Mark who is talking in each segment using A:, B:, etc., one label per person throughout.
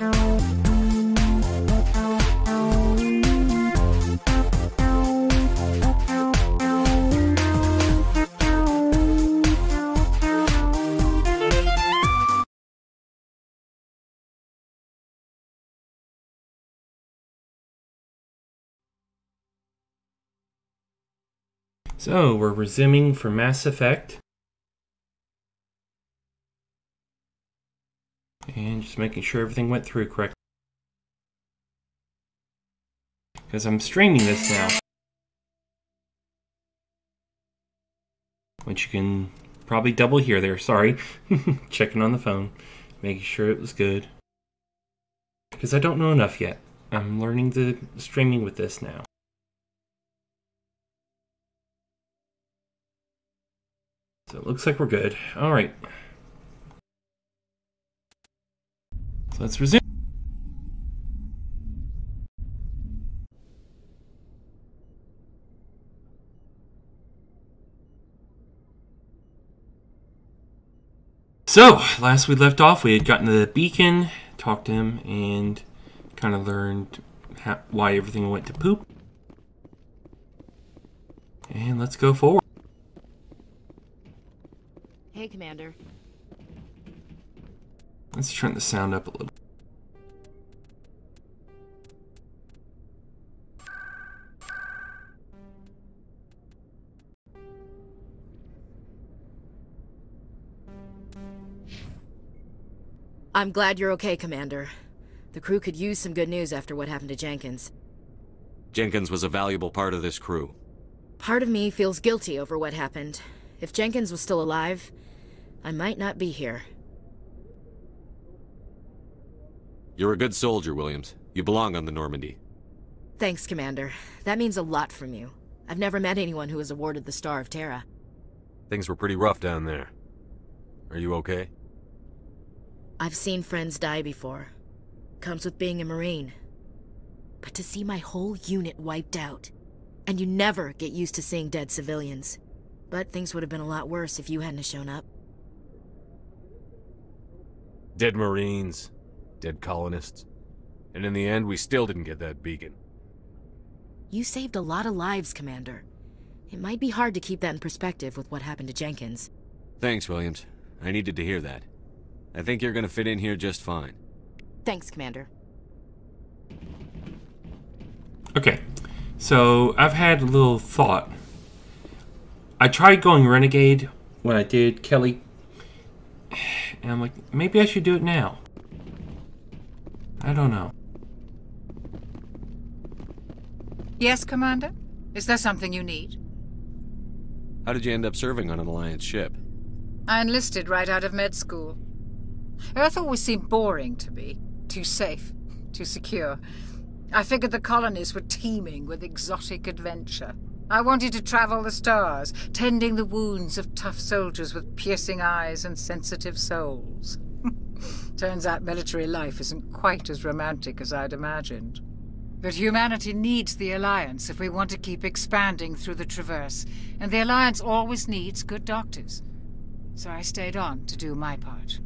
A: So, we're resuming for Mass Effect. And just making sure everything went through correctly. Because I'm streaming this now. Which you can probably double hear there, sorry. Checking on the phone. Making sure it was good. Because I don't know enough yet. I'm learning the streaming with this now. So it looks like we're good. Alright. So let's resume. So, last we left off, we had gotten to the beacon, talked to him, and kind of learned why everything went to poop. And let's go forward.
B: Hey, Commander.
A: Let's turn the sound up a little.
B: I'm glad you're okay, Commander. The crew could use some good news after what happened to Jenkins.
C: Jenkins was a valuable part of this crew.
B: Part of me feels guilty over what happened. If Jenkins was still alive, I might not be here.
C: You're a good soldier, Williams. You belong on the Normandy.
B: Thanks, Commander. That means a lot from you. I've never met anyone who was awarded the Star of Terra.
D: Things were pretty rough down there. Are you okay?
B: I've seen friends die before. Comes with being a Marine. But to see my whole unit wiped out, and you never get used to seeing dead civilians. But things would have been a lot worse if you hadn't shown up.
D: Dead Marines, dead colonists. And in the end, we still didn't get that beacon.
B: You saved a lot of lives, Commander. It might be hard to keep that in perspective with what happened to Jenkins.
C: Thanks, Williams. I needed to hear that. I think you're gonna fit in here just fine.
B: Thanks, Commander.
A: Okay, so I've had a little thought. I tried going Renegade when I did Kelly, and I'm like, maybe I should do it now. I don't know.
E: Yes, Commander? Is there something you need?
C: How did you end up serving on an Alliance ship?
E: I enlisted right out of med school. Earth always seemed boring to me. Too safe, too secure. I figured the colonies were teeming with exotic adventure. I wanted to travel the stars, tending the wounds of tough soldiers with piercing eyes and sensitive souls. Turns out military life isn't quite as romantic as I'd imagined. But humanity needs the Alliance if we want to keep expanding through the Traverse, and the Alliance always needs good doctors. So I stayed on to do my part.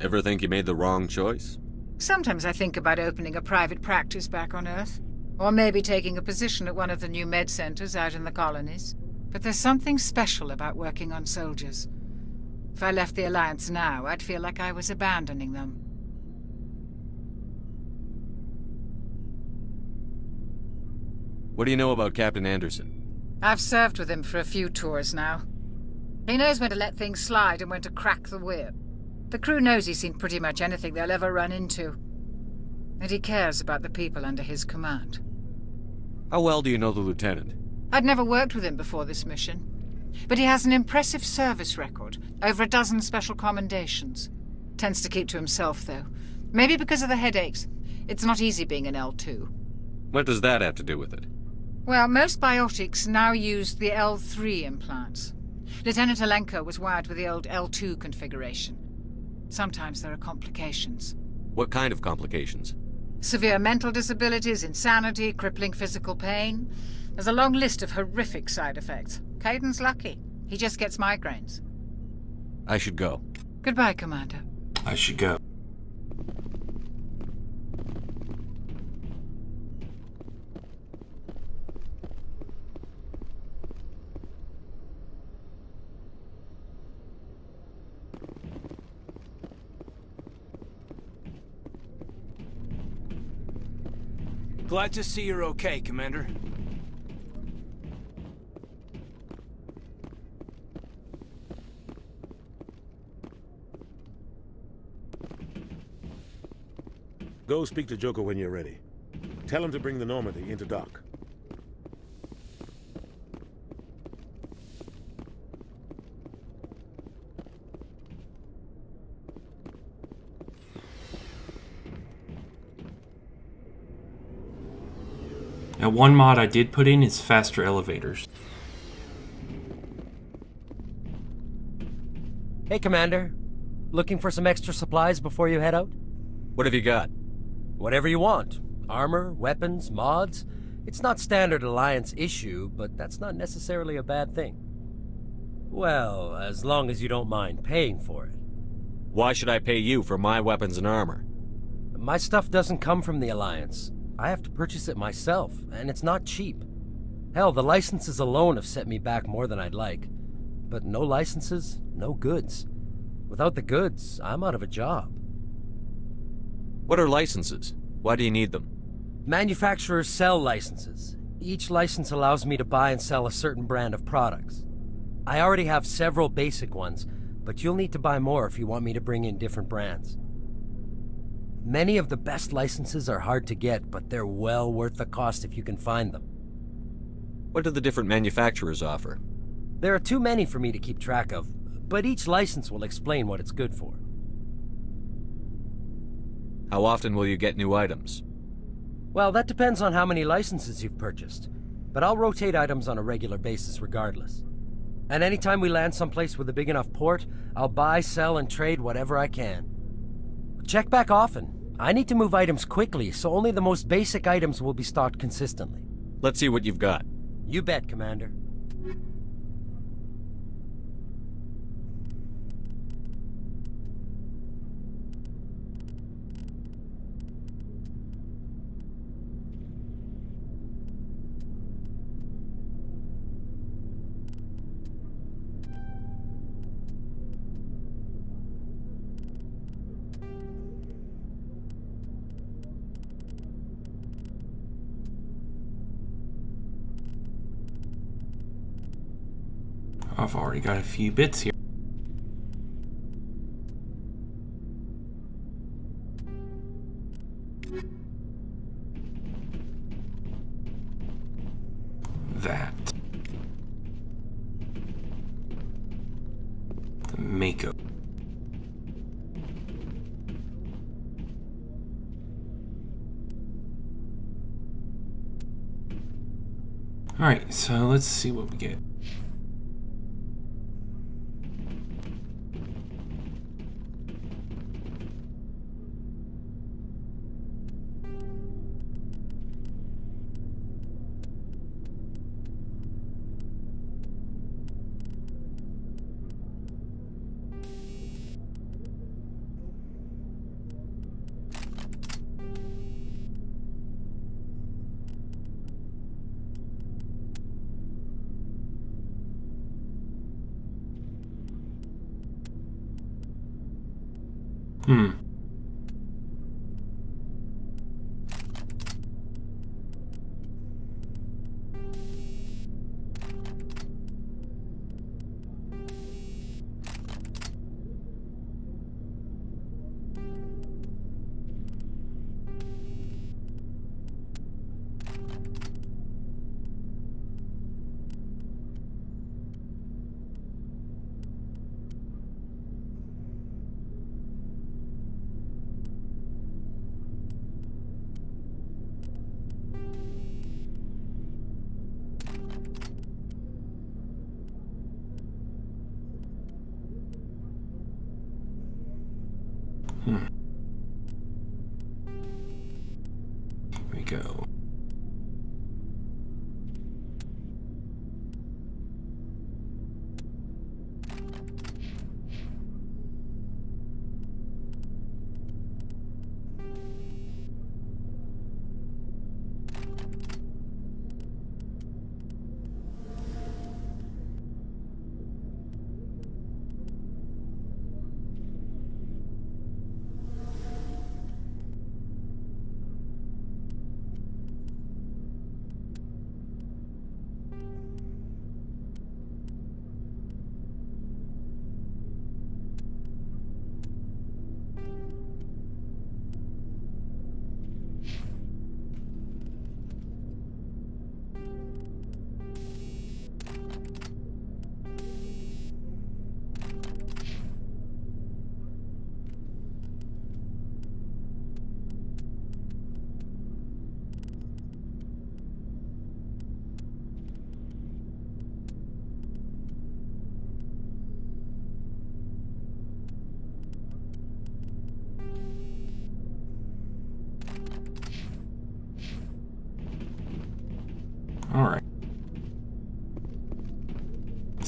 C: Ever think you made the wrong choice?
E: Sometimes I think about opening a private practice back on Earth. Or maybe taking a position at one of the new med centers out in the colonies. But there's something special about working on soldiers. If I left the Alliance now, I'd feel like I was abandoning them.
C: What do you know about Captain Anderson?
E: I've served with him for a few tours now. He knows when to let things slide and when to crack the whip. The crew knows he's seen pretty much anything they'll ever run into. And he cares about the people under his command.
C: How well do you know the Lieutenant?
E: I'd never worked with him before this mission. But he has an impressive service record, over a dozen special commendations. Tends to keep to himself, though. Maybe because of the headaches. It's not easy being an L2.
C: What does that have to do with it?
E: Well, most biotics now use the L3 implants. Lieutenant Alenko was wired with the old L2 configuration. Sometimes there are complications.
C: What kind of complications?
E: Severe mental disabilities, insanity, crippling physical pain. There's a long list of horrific side effects. Caden's lucky. He just gets migraines.
C: I should go.
E: Goodbye, Commander.
A: I should go.
F: Glad to see you're okay, Commander.
G: Go speak to Joker when you're ready. Tell him to bring the Normandy into dock.
A: Now, one mod I did put in is faster elevators.
H: Hey, Commander. Looking for some extra supplies before you head out?
C: What have you got?
H: Whatever you want. Armor, weapons, mods. It's not standard Alliance issue, but that's not necessarily a bad thing. Well, as long as you don't mind paying for it.
C: Why should I pay you for my weapons and armor?
H: My stuff doesn't come from the Alliance. I have to purchase it myself, and it's not cheap. Hell, the licenses alone have set me back more than I'd like. But no licenses, no goods. Without the goods, I'm out of a job.
C: What are licenses? Why do you need them?
H: Manufacturers sell licenses. Each license allows me to buy and sell a certain brand of products. I already have several basic ones, but you'll need to buy more if you want me to bring in different brands. Many of the best licenses are hard to get, but they're well worth the cost if you can find them.
C: What do the different manufacturers offer?
H: There are too many for me to keep track of, but each license will explain what it's good for.
C: How often will you get new items?
H: Well, that depends on how many licenses you've purchased, but I'll rotate items on a regular basis regardless. And anytime we land someplace with a big enough port, I'll buy, sell, and trade whatever I can. Check back often. I need to move items quickly, so only the most basic items will be stocked consistently.
C: Let's see what you've got.
H: You bet, Commander.
A: I've already got a few bits here. That. The Mako. Alright, so let's see what we get. Here we go.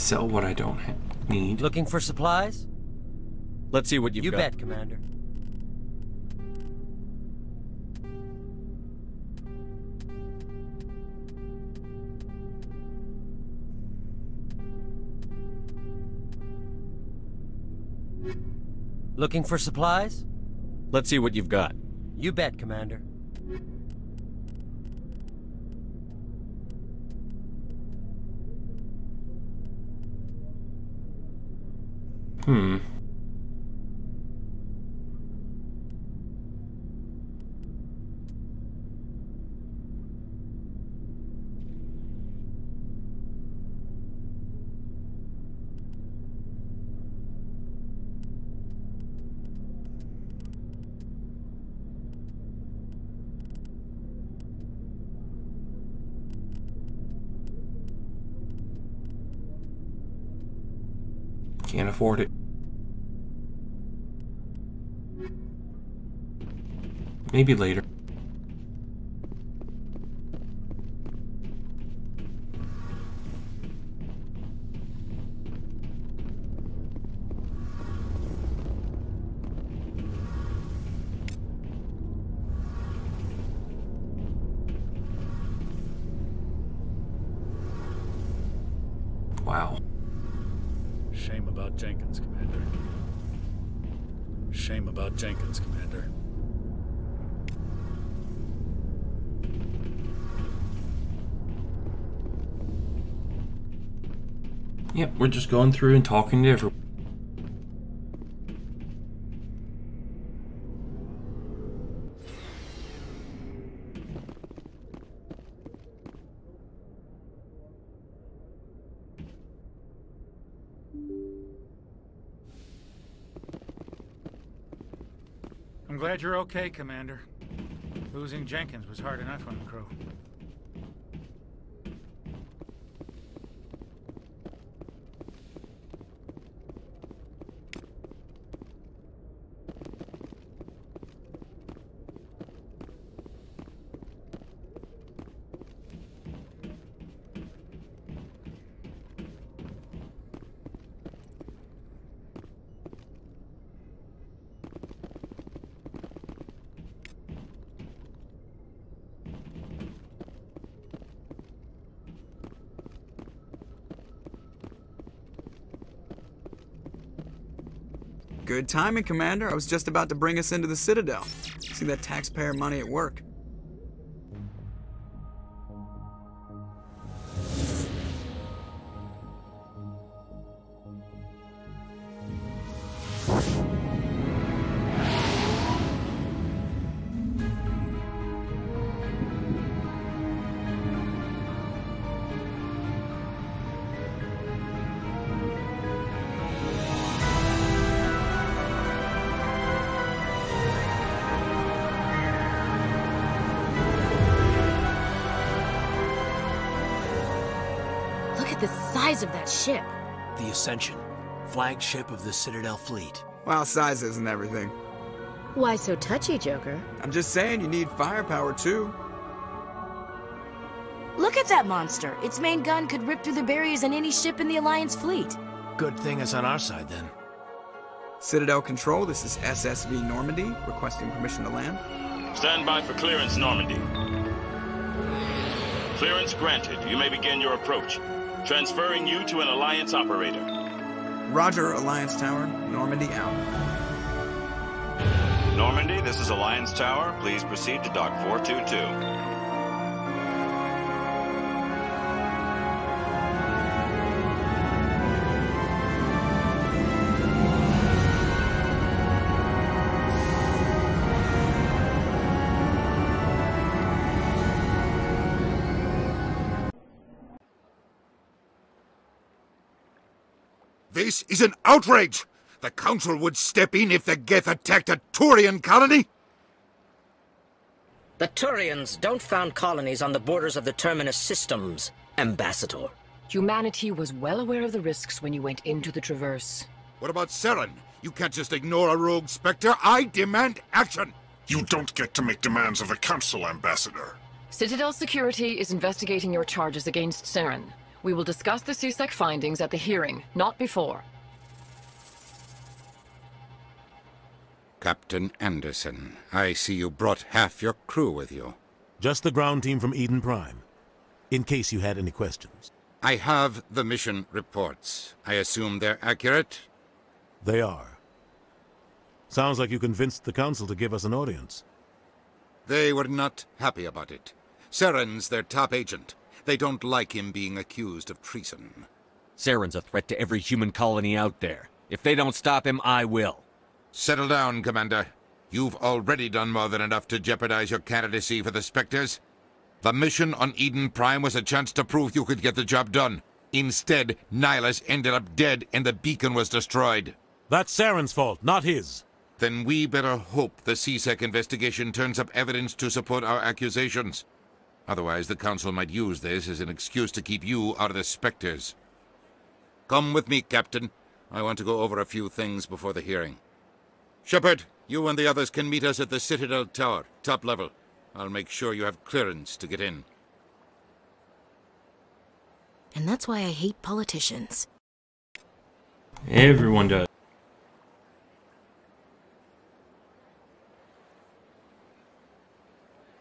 A: sell what I don't need.
H: Looking for supplies?
C: Let's see what you've
H: You
C: got.
H: bet, Commander. Looking for supplies?
C: Let's see what you've got.
H: You bet, Commander.
A: Hmm. Can't afford it. Maybe later. Wow.
I: Shame about Jenkins, Commander. Shame about Jenkins, Commander.
A: Yep, we're just going through and talking to everyone.
J: I'm glad you're okay, Commander. Losing Jenkins was hard enough on the crew.
K: Good timing, Commander. I was just about to bring us into the Citadel. See that taxpayer money at work.
B: Look at the size of that ship.
F: The Ascension, flagship of the Citadel fleet.
K: Well, size isn't everything.
B: Why so touchy, Joker?
K: I'm just saying you need firepower, too.
B: Look at that monster. Its main gun could rip through the barriers in any ship in the Alliance fleet.
F: Good thing it's on our side, then.
K: Citadel Control, this is SSV Normandy, requesting permission to land.
L: Stand by for clearance, Normandy. Clearance granted. You may begin your approach. Transferring you to an Alliance operator.
K: Roger, Alliance Tower. Normandy out.
L: Normandy, this is Alliance Tower. Please proceed to Dock 422.
M: This is an outrage! The Council would step in if the Geth attacked a Turian colony!
N: The Turians don't found colonies on the borders of the Terminus systems, Ambassador.
O: Humanity was well aware of the risks when you went into the Traverse.
M: What about Saren? You can't just ignore a rogue Spectre. I demand action!
P: You don't get to make demands of the Council, Ambassador.
O: Citadel Security is investigating your charges against Saren. We will discuss the CSEC findings at the hearing, not before.
M: Captain Anderson, I see you brought half your crew with you.
G: Just the ground team from Eden Prime, in case you had any questions.
M: I have the mission reports. I assume they're accurate?
G: They are. Sounds like you convinced the Council to give us an audience.
M: They were not happy about it. Saren's their top agent. They don't like him being accused of treason.
C: Saren's a threat to every human colony out there. If they don't stop him, I will.
M: Settle down, Commander. You've already done more than enough to jeopardize your candidacy for the Spectres. The mission on Eden Prime was a chance to prove you could get the job done. Instead, Nihilus ended up dead and the beacon was destroyed.
G: That's Saren's fault, not his.
M: Then we better hope the CSEC investigation turns up evidence to support our accusations. Otherwise, the Council might use this as an excuse to keep you out of the Spectres. Come with me, Captain. I want to go over a few things before the hearing. Shepard, you and the others can meet us at the Citadel Tower, top level. I'll make sure you have clearance to get in.
B: And that's why I hate politicians.
A: Everyone does.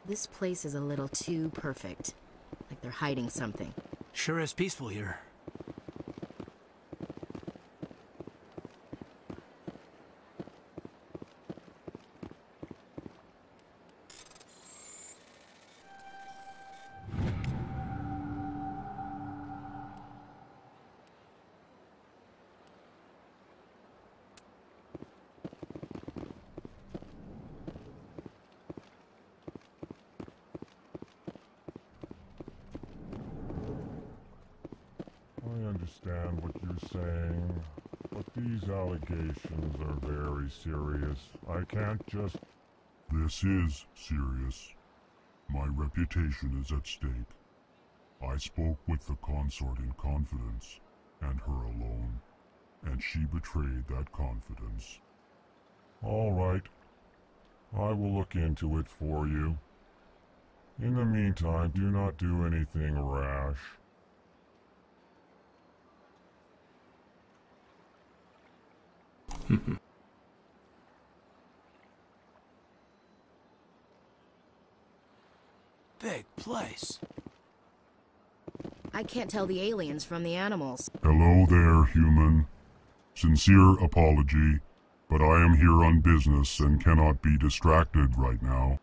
B: This place is a little too perfect. Like they're hiding something.
F: Sure is peaceful here.
Q: I understand what you're saying, but these allegations are very serious. I can't just... This is serious. My reputation is at stake. I spoke with the consort in confidence, and her alone, and she betrayed that confidence. All right. I will look into it for you. In the meantime, do not do anything rash.
F: Big place.
B: I can't tell the aliens from the animals.
Q: Hello there, human. Sincere apology, but I am here on business and cannot be distracted right now.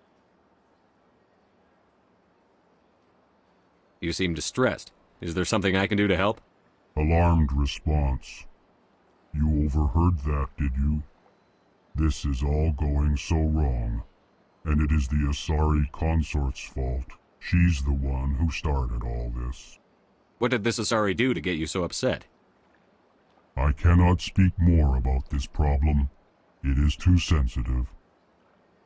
C: You seem distressed. Is there something I can do to help?
Q: Alarmed response. You overheard that, did you? This is all going so wrong, and it is the Asari consort's fault. She's the one who started all this.
C: What did this Asari do to get you so upset?
Q: I cannot speak more about this problem. It is too sensitive.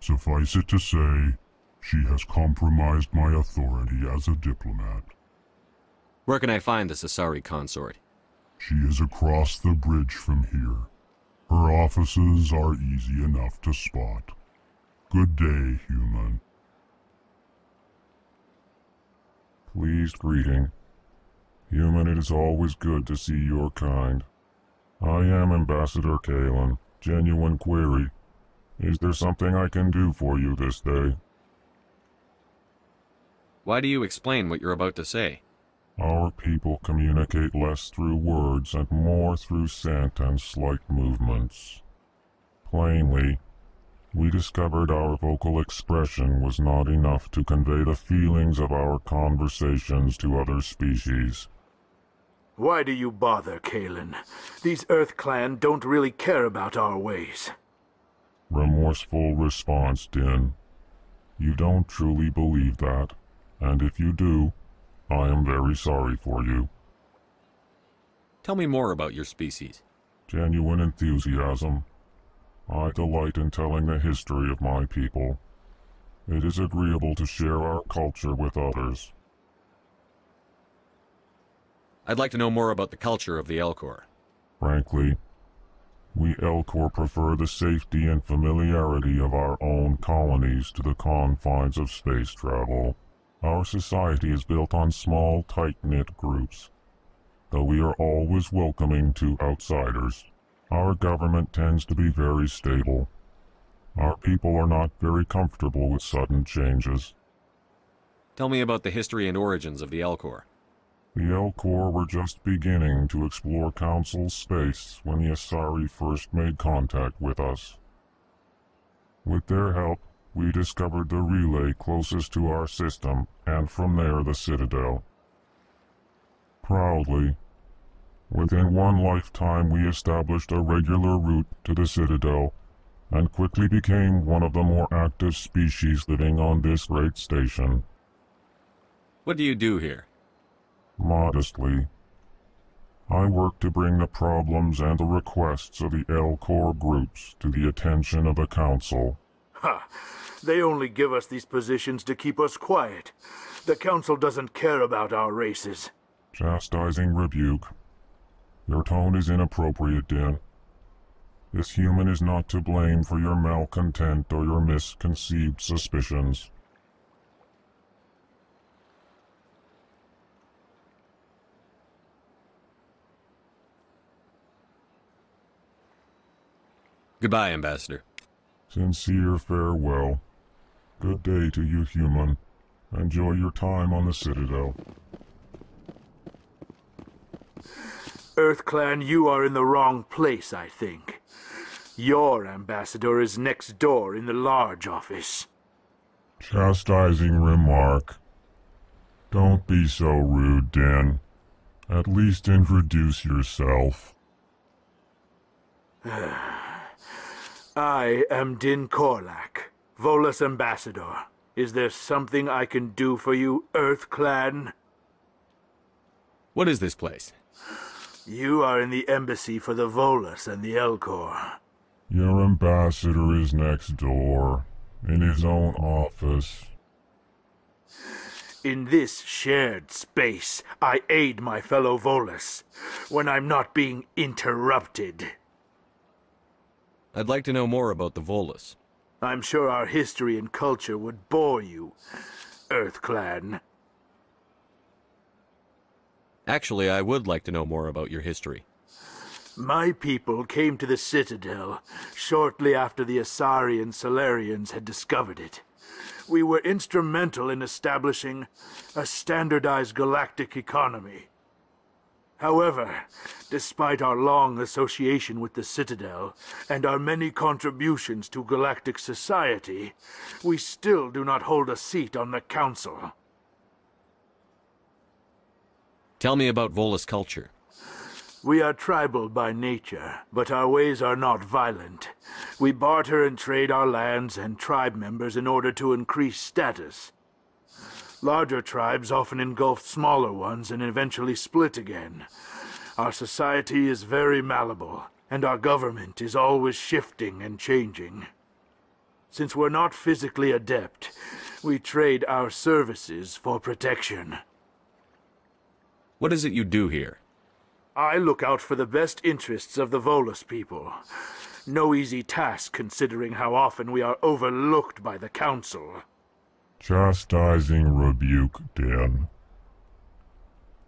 Q: Suffice it to say, she has compromised my authority as a diplomat.
C: Where can I find this Asari consort?
Q: She is across the bridge from here. Her offices are easy enough to spot. Good day, human. Pleased greeting. Human, it is always good to see your kind. I am Ambassador Kalen. Genuine query. Is there something I can do for you this day?
C: Why do you explain what you're about to say?
Q: Our people communicate less through words and more through scent and slight movements. Plainly, we discovered our vocal expression was not enough to convey the feelings of our conversations to other species.
R: Why do you bother, Kalen? These Earth Clan don't really care about our ways.
Q: Remorseful response, Din. You don't truly believe that, and if you do, I am very sorry for you.
C: Tell me more about your species.
Q: Genuine enthusiasm. I delight in telling the history of my people. It is agreeable to share our culture with others.
C: I'd like to know more about the culture of the Elcor.
Q: Frankly, we Elcor prefer the safety and familiarity of our own colonies to the confines of space travel. Our society is built on small, tight-knit groups. though we are always welcoming to outsiders. Our government tends to be very stable. Our people are not very comfortable with sudden changes.
D: Tell me about the history and origins of the Elcor.
Q: The Elcor were just beginning to explore Council space when the Asari first made contact with us. With their help, we discovered the relay closest to our system, and from there the Citadel. Proudly, within one lifetime we established a regular route to the Citadel, and quickly became one of the more active species living on this great station.
D: What do you do here?
Q: Modestly, I work to bring the problems and the requests of the Elcor groups to the attention of the Council.
R: Ha! They only give us these positions to keep us quiet. The Council doesn't care about our races.
Q: Chastising rebuke. Your tone is inappropriate, Din. This human is not to blame for your malcontent or your misconceived suspicions.
D: Goodbye, Ambassador.
Q: Sincere farewell. Good day to you, human. Enjoy your time on the Citadel.
R: EarthClan, you are in the wrong place, I think. Your ambassador is next door in the large office.
Q: Chastising remark. Don't be so rude, Din. At least introduce yourself.
R: I am Din Korlak, Volus ambassador. Is there something I can do for you, EarthClan?
D: What is this place?
R: You are in the embassy for the Volus and the Elcor.
Q: Your ambassador is next door, in his own office.
R: In this shared space, I aid my fellow Volus, when I'm not being interrupted.
D: I'd like to know more about the Volus.
R: I'm sure our history and culture would bore you, EarthClan.
D: Actually, I would like to know more about your history.
R: My people came to the Citadel shortly after the Asari and Solarians had discovered it. We were instrumental in establishing a standardized galactic economy. However, despite our long association with the Citadel and our many contributions to galactic society, we still do not hold a seat on the Council.
D: Tell me about Volus culture.
R: We are tribal by nature, but our ways are not violent. We barter and trade our lands and tribe members in order to increase status. Larger tribes often engulf smaller ones and eventually split again. Our society is very malleable, and our government is always shifting and changing. Since we're not physically adept, we trade our services for protection.
D: What is it you do here?
R: I look out for the best interests of the Volus people. No easy task considering how often we are overlooked by the Council.
Q: Chastising rebuke, Din.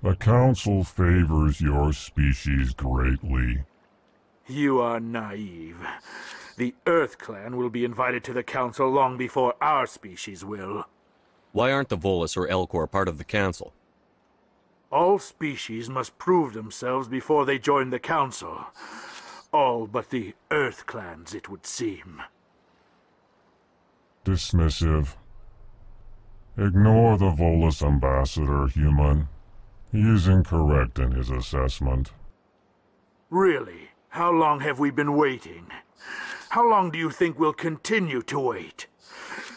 Q: The Council favors your species greatly.
R: You are naive. The EarthClan will be invited to the Council long before our species will.
D: Why aren't the Volus or Elcor part of the Council?
R: All species must prove themselves before they join the Council. All but the EarthClans, it would seem.
Q: Dismissive. Ignore the Volus ambassador, human. He is incorrect in his assessment.
R: Really? How long have we been waiting? How long do you think we'll continue to wait?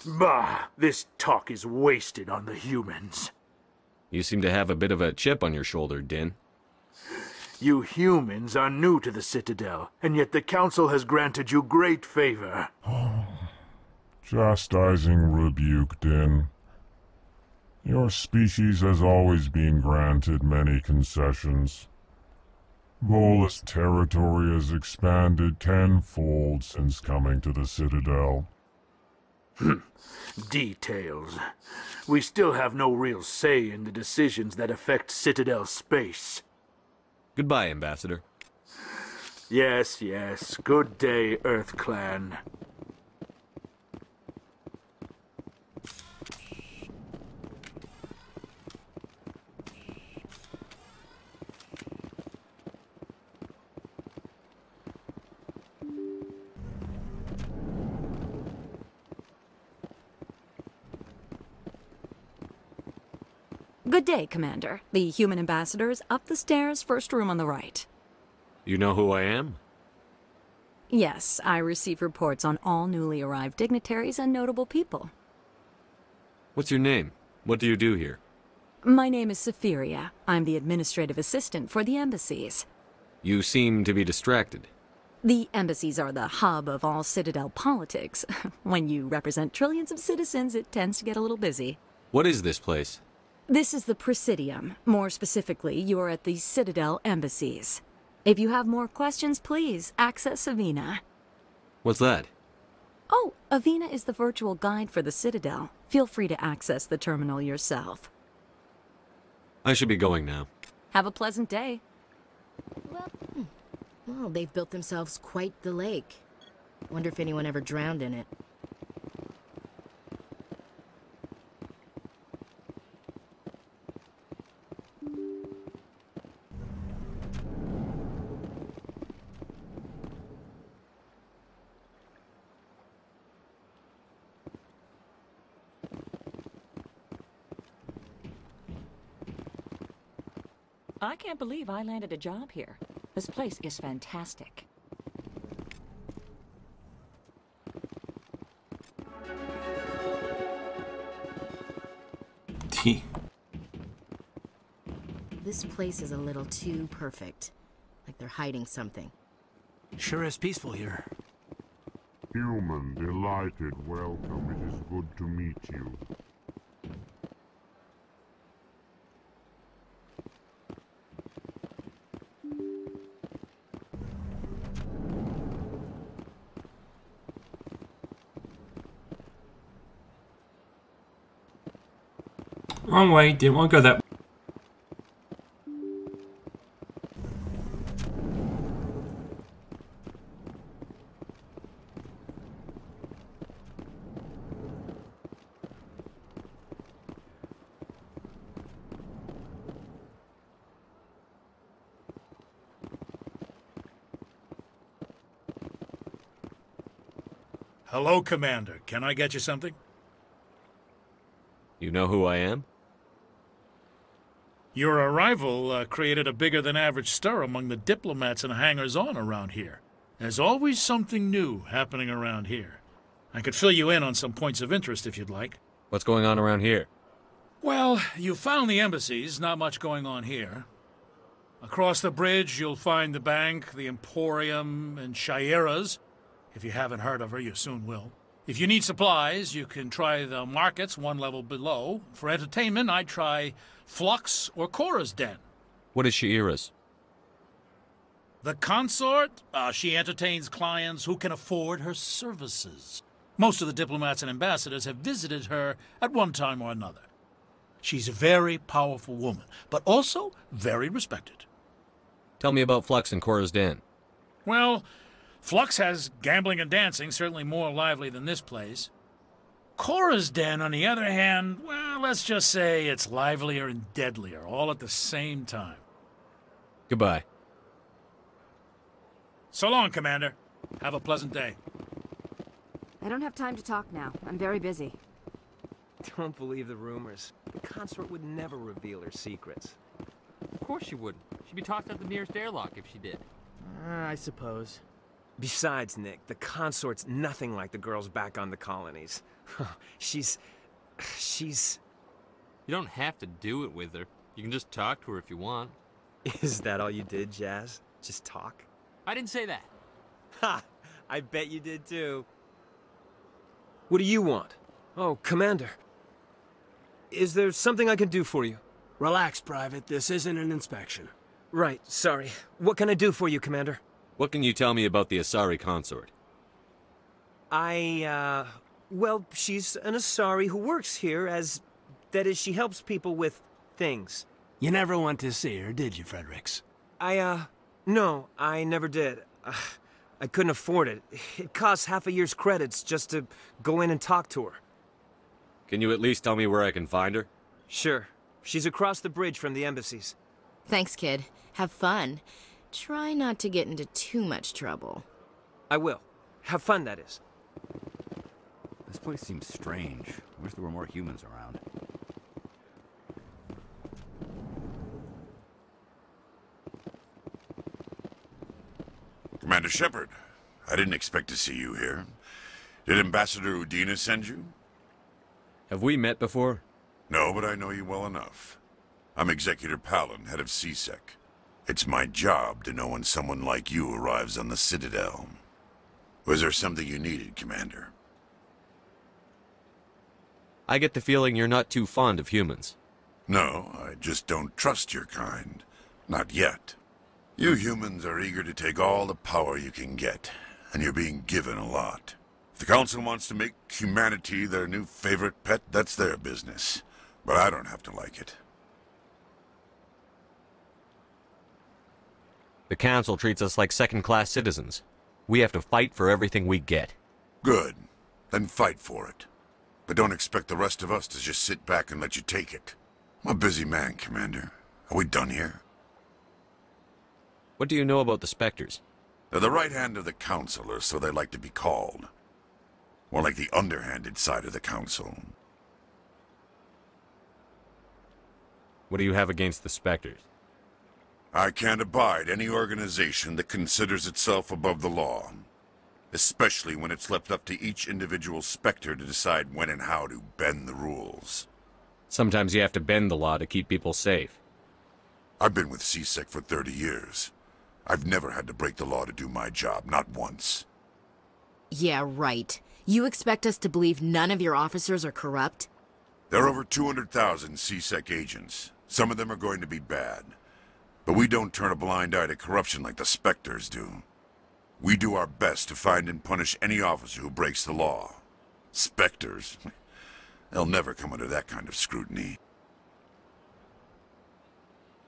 R: Bah, this talk is wasted on the humans.
D: You seem to have a bit of a chip on your shoulder, Din.
R: You humans are new to the Citadel, and yet the Council has granted you great favor.
Q: Chastising rebuke, Din. Your species has always been granted many concessions. Volus territory has expanded tenfold since coming to the Citadel.
R: Details. We still have no real say in the decisions that affect Citadel space.
D: Goodbye, Ambassador.
R: Yes, yes. Good day, Earth Clan.
S: Good day, Commander. The human ambassador is up the stairs, first room on the right.
D: You know who I am?
S: Yes, I receive reports on all newly arrived dignitaries and notable people.
D: What's your name? What do you do here?
S: My name is Safiria. I'm the administrative assistant for the embassies.
D: You seem to be distracted.
S: The embassies are the hub of all Citadel politics. When you represent trillions of citizens, it tends to get a little busy.
D: What is this place?
S: This is the Presidium. More specifically, you are at the Citadel embassies. If you have more questions, please access Avina.
D: What's that?
S: Oh, Avina is the virtual guide for the Citadel. Feel free to access the terminal yourself.
D: I should be going now.
S: Have a pleasant day.
B: Well, they've built themselves quite the lake. Wonder if anyone ever drowned in it.
O: I can't believe I landed a job here. This place is fantastic.
B: This place is a little too perfect. Like they're hiding something.
F: Sure is peaceful here.
Q: Human, delighted welcome. It is good to meet you.
A: Wrong way, didn't want to go that way.
J: Hello, Commander. Can I get you something?
D: You know who I am?
J: Your arrival created a bigger-than-average stir among the diplomats and hangers-on around here. There's always something new happening around here. I could fill you in on some points of interest if you'd like.
D: What's going on around here?
J: Well, you found the embassies, not much going on here. Across the bridge, you'll find the bank, the Emporium, and Shaira's. If you haven't heard of her, you soon will. If you need supplies, you can try the markets one level below. For entertainment, I'd try Flux or Cora's Den.
D: What is Shaira's?
J: The consort? She entertains clients who can afford her services. Most of the diplomats and ambassadors have visited her at one time or another. She's a very powerful woman, but also very respected.
D: Tell me about Flux and Cora's Den.
J: Well, Flux has gambling and dancing, certainly more lively than this place. Cora's Den, on the other hand, well, let's just say it's livelier and deadlier, all at the same time.
D: Goodbye.
J: So long, Commander. Have a pleasant day.
T: I don't have time to talk now. I'm very busy.
U: Don't believe the rumors. The consort would never reveal her secrets.
V: Of course she wouldn't. She'd be tossed out the nearest airlock if she did.
U: I suppose. Besides, Nick, the consort's nothing like the girls back on the colonies. She's...
V: You don't have to do it with her. You can just talk to her if you want.
U: Is that all you did, Jazz? Just talk?
V: I didn't say that.
U: Ha! I bet you did too. What do you want? Oh, Commander. Is there something I can do for you?
F: Relax, Private. This isn't an inspection.
U: Right, sorry. What can I do for you, Commander?
D: What can you tell me about the Asari consort?
U: Well, she's an Asari who works here as... That is, she helps people with things.
F: You never went to see her, did you, Fredericks?
U: No, I never did. I couldn't afford it. It costs half a year's credits just to go in and talk to her.
D: Can you at least tell me where I can find her?
U: Sure. She's across the bridge from the embassies.
B: Thanks, kid. Have fun. Try not to get into too much trouble.
U: I will. Have fun, that is.
E: This place seems strange. I wish there were more humans around.
P: Commander Shepard, I didn't expect to see you here. Did Ambassador Udina send you?
D: Have we met before?
P: No, but I know you well enough. I'm Executor Palin, head of CSEC. It's my job to know when someone like you arrives on the Citadel. Was there something you needed, Commander?
D: I get the feeling you're not too fond of humans.
P: No, I just don't trust your kind. Not yet. You humans are eager to take all the power you can get, and you're being given a lot. If the Council wants to make humanity their new favorite pet, that's their business. But I don't have to like it.
D: The Council treats us like second-class citizens. We have to fight for everything we get.
P: Good. Then fight for it. But don't expect the rest of us to just sit back and let you take it. I'm a busy man, Commander. Are we done here?
D: What do you know about the Spectres?
P: They're the right hand of the Council, or so they like to be called. More like the underhanded side of the Council.
D: What do you have against the Spectres?
P: I can't abide any organization that considers itself above the law. Especially when it's left up to each individual Spectre to decide when and how to bend the rules.
D: Sometimes you have to bend the law to keep people safe.
P: I've been with CSEC for 30 years. I've never had to break the law to do my job, not once.
B: Yeah, right. You expect us to believe none of your officers are corrupt?
P: There are over 200,000 CSEC agents. Some of them are going to be bad. But we don't turn a blind eye to corruption like the Spectres do. We do our best to find and punish any officer who breaks the law. Spectres? They'll never come under that kind of scrutiny.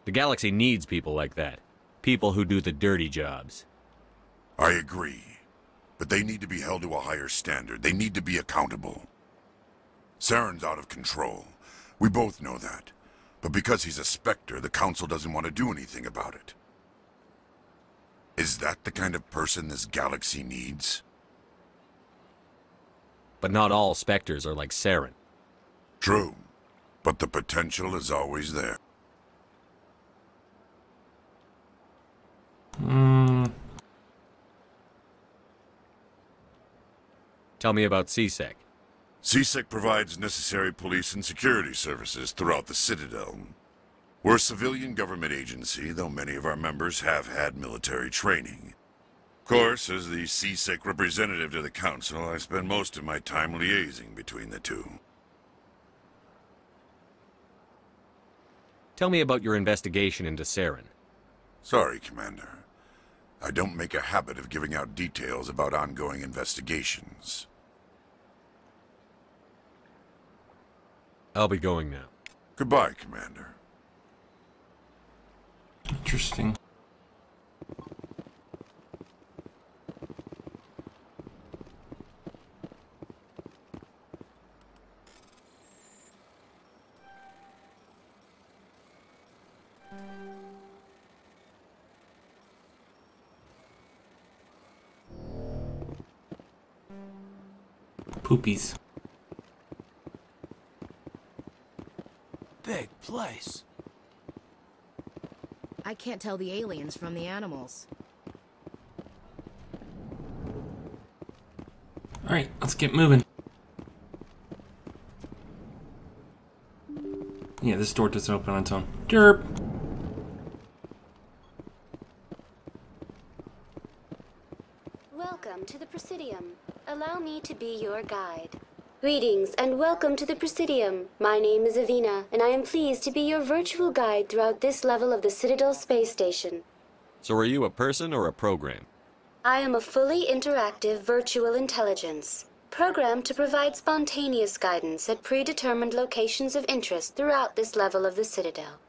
D: The galaxy needs people like that. People who do the dirty jobs.
P: I agree. But they need to be held to a higher standard. They need to be accountable. Saren's out of control. We both know that. But because he's a Spectre, the Council doesn't want to do anything about it. Is that the kind of person this galaxy needs?
D: But not all Spectres are like Saren.
P: True. But the potential is always there.
D: Tell me about CSEC.
P: CSEC provides necessary police and security services throughout the Citadel. We're a civilian government agency, though many of our members have had military training. Of course, as the CSEC representative to the Council, I spend most of my time liaising between the two.
D: Tell me about your investigation into Saren.
P: Sorry, Commander. I don't make a habit of giving out details about ongoing investigations.
D: I'll be going now.
P: Goodbye, Commander.
A: Interesting. Poopies.
F: Big place.
B: I can't tell the aliens from the animals.
A: Alright, let's get moving. Yeah, this door doesn't open on its own. Derp.
H: Welcome to the Presidium. Allow me to be your guide. Greetings and welcome to the Presidium. My name is Avina, and I am pleased to be your virtual guide throughout this level of the Citadel Space Station.
D: So are you a person or a program?
H: I am a fully interactive virtual intelligence, programmed to provide spontaneous guidance at predetermined locations of interest throughout this level of the Citadel.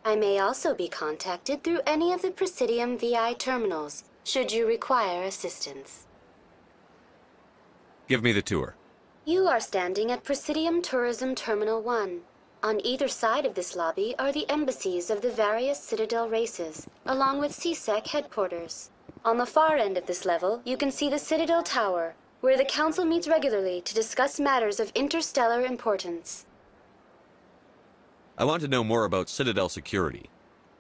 H: I may also be contacted through any of the Presidium VI terminals, should you require assistance.
C: Give me the tour.
H: You are standing at Presidium Tourism Terminal 1. On either side of this lobby are the embassies of the various Citadel races, along with CSEC headquarters. On the far end of this level, you can see the Citadel Tower, where the Council meets regularly to discuss matters of interstellar importance.
C: I want to know more about Citadel security.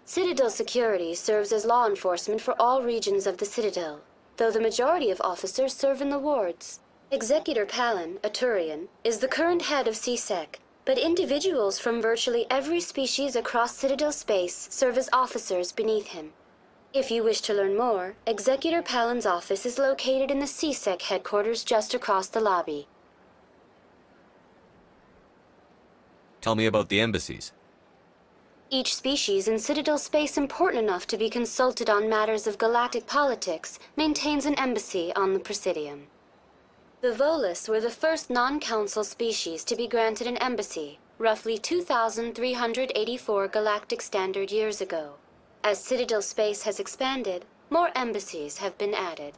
H: Citadel security serves as law enforcement for all regions of the Citadel, though the majority of officers serve in the wards. Executor Palin, a Turian, is the current head of CSEC, but individuals from virtually every species across Citadel space serve as officers beneath him. If you wish to learn more, Executor Palin's office is located in the CSEC headquarters just across the lobby.
C: Tell me about the embassies.
H: Each species in Citadel space important enough to be consulted on matters of galactic politics maintains an embassy on the Presidium. The Volus were the first non-council species to be granted an embassy, roughly 2,384 galactic standard years ago. As Citadel space has expanded, more embassies have been added.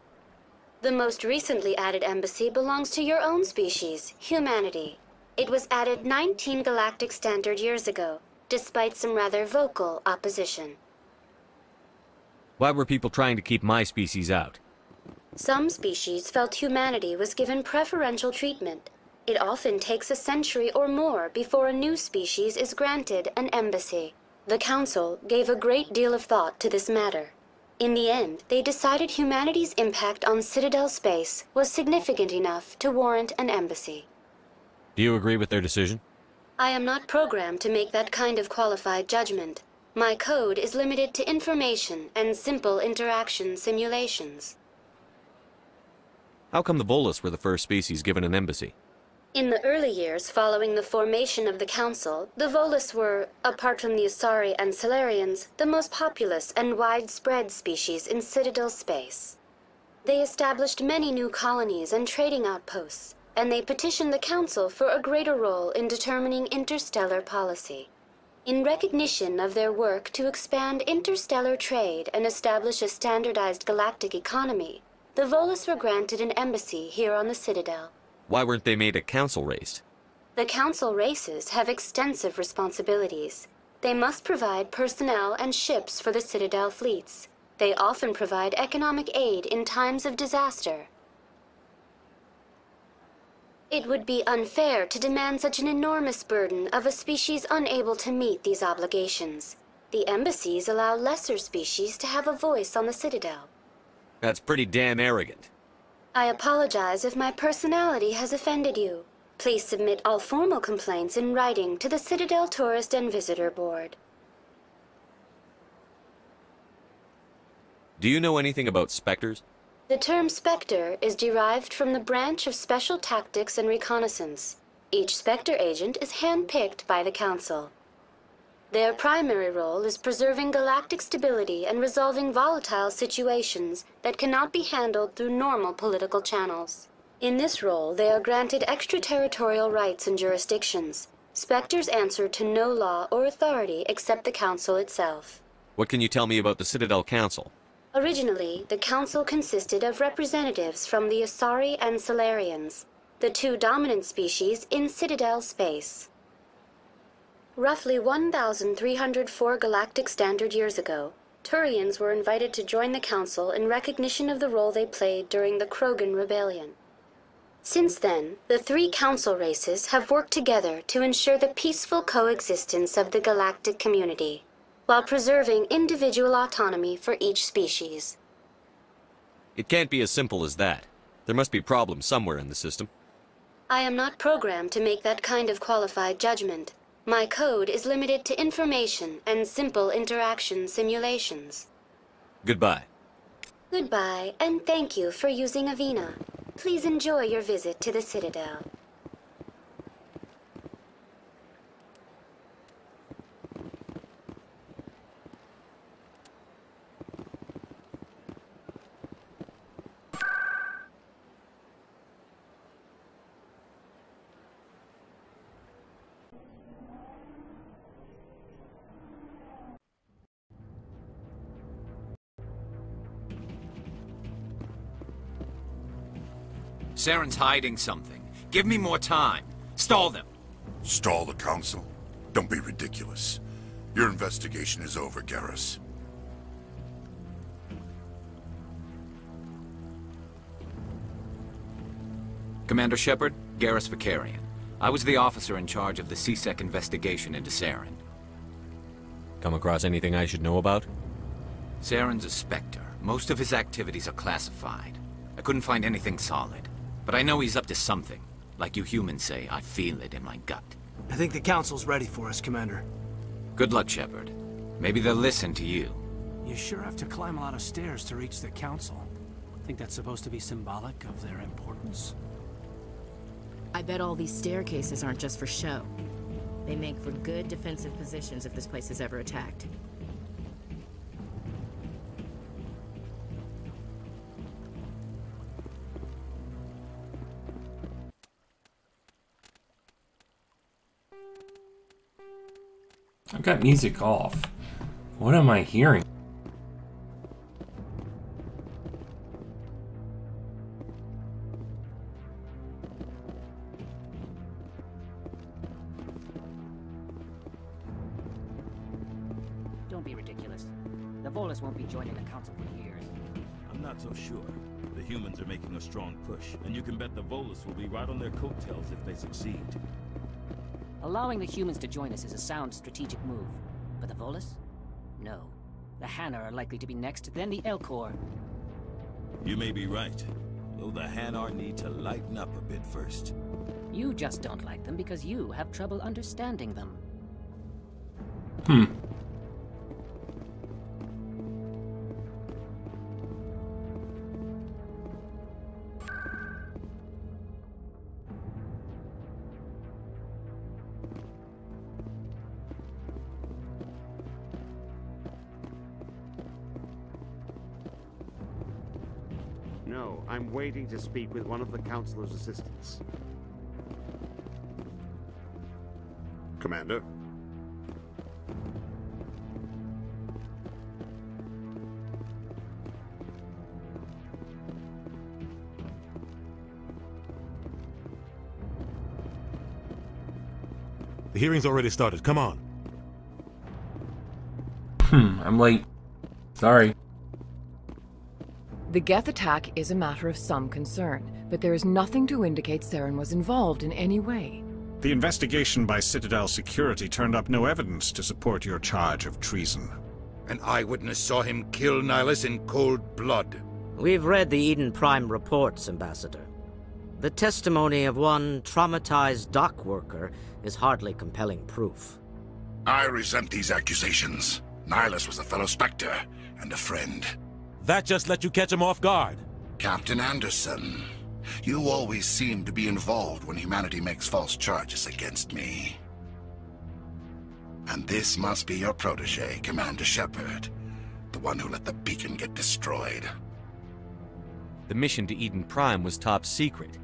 H: The most recently added embassy belongs to your own species, humanity. It was added 19 galactic standard years ago, despite some rather vocal opposition.
C: Why were people trying to keep my species out?
H: Some species felt humanity was given preferential treatment. It often takes a century or more before a new species is granted an embassy. The Council gave a great deal of thought to this matter. In the end, they decided humanity's impact on Citadel space was significant enough to warrant an embassy.
C: Do you agree with their decision?
H: I am not programmed to make that kind of qualified judgment. My code is limited to information and simple interaction simulations.
C: How come the Volus were the first species given an embassy?
H: In the early years following the formation of the Council, the Volus were, apart from the Asari and Solarians, the most populous and widespread species in Citadel space. They established many new colonies and trading outposts, and they petitioned the Council for a greater role in determining interstellar policy. In recognition of their work to expand interstellar trade and establish a standardized galactic economy, the Volus were granted an embassy here on the Citadel.
C: Why weren't they made a council race?
H: The Council races have extensive responsibilities. They must provide personnel and ships for the Citadel fleets. They often provide economic aid in times of disaster. It would be unfair to demand such an enormous burden of a species unable to meet these obligations. The embassies allow lesser species to have a voice on the Citadel.
C: That's pretty damn arrogant.
H: I apologize if my personality has offended you. Please submit all formal complaints in writing to the Citadel Tourist and Visitor Board.
C: Do you know anything about specters?
H: The term Spectre is derived from the branch of Special Tactics and Reconnaissance. Each Spectre agent is hand-picked by the Council. Their primary role is preserving galactic stability and resolving volatile situations that cannot be handled through normal political channels. In this role, they are granted extraterritorial rights and jurisdictions. Spectres answer to no law or authority except the Council itself.
C: What can you tell me about the Citadel Council?
H: Originally, the Council consisted of representatives from the Asari and Solarians, the two dominant species in Citadel space. Roughly 1,304 galactic standard years ago, Turians were invited to join the Council in recognition of the role they played during the Krogan Rebellion. Since then, the three Council races have worked together to ensure the peaceful coexistence of the galactic community, while preserving individual autonomy for each species.
C: It can't be as simple as that. There must be problems somewhere in the system.
H: I am not programmed to make that kind of qualified judgment. My code is limited to information and simple interaction simulations.
C: Goodbye.
H: Goodbye, and thank you for using Avina. Please enjoy your visit to the Citadel.
I: Saren's hiding something. Give me more time. Stall them.
P: Stall the Council? Don't be ridiculous. Your investigation is over, Garrus.
I: Commander Shepard, Garrus Vicarian. I was the officer in charge of the CSEC investigation into Saren.
C: Come across anything I should know about?
I: Saren's a Spectre. Most of his activities are classified. I couldn't find anything solid. But I know he's up to something. Like you humans say, I feel it in my gut.
F: I think the Council's ready for us, Commander.
I: Good luck, Shepard. Maybe they'll listen to you.
F: You sure have to climb a lot of stairs to reach the Council. Think that's supposed to be symbolic of their importance?
B: I bet all these staircases aren't just for show. They make for good defensive positions if this place is ever attacked.
A: I've got music off. What am I hearing?
K: Don't be ridiculous. The Volus won't be joining the Council for years.
L: I'm not so sure. The humans are making a strong push, and you can bet the Volus will be right on their coattails if they succeed.
K: Allowing the humans to join us is a sound strategic move. But the Volus? No. The Hanna are likely to be next, then the Elcor.
L: You may be right, though the Hanar need to lighten up a bit first.
K: You just don't like them because you have trouble understanding them.
W: No, I'm waiting to speak with one of the Councilor's assistants.
P: Commander?
G: The hearing's already started. Come on.
A: I'm late. Sorry.
X: The Geth attack is a matter of some concern, but there is nothing to indicate Saren was involved in any way.
Y: The investigation by Citadel Security turned up no evidence to support your charge of treason.
M: An eyewitness saw him kill Nihilus in cold blood.
N: We've read the Eden Prime reports, Ambassador. The testimony of one traumatized dock worker is hardly compelling proof.
P: I resent these accusations. Nihilus was a fellow Spectre and a friend.
G: That just let you catch him off guard.
P: Captain Anderson, you always seem to be involved when humanity makes false charges against me. And this must be your protege, Commander Shepard, the one who let the beacon get destroyed.
C: The mission to Eden Prime was top secret.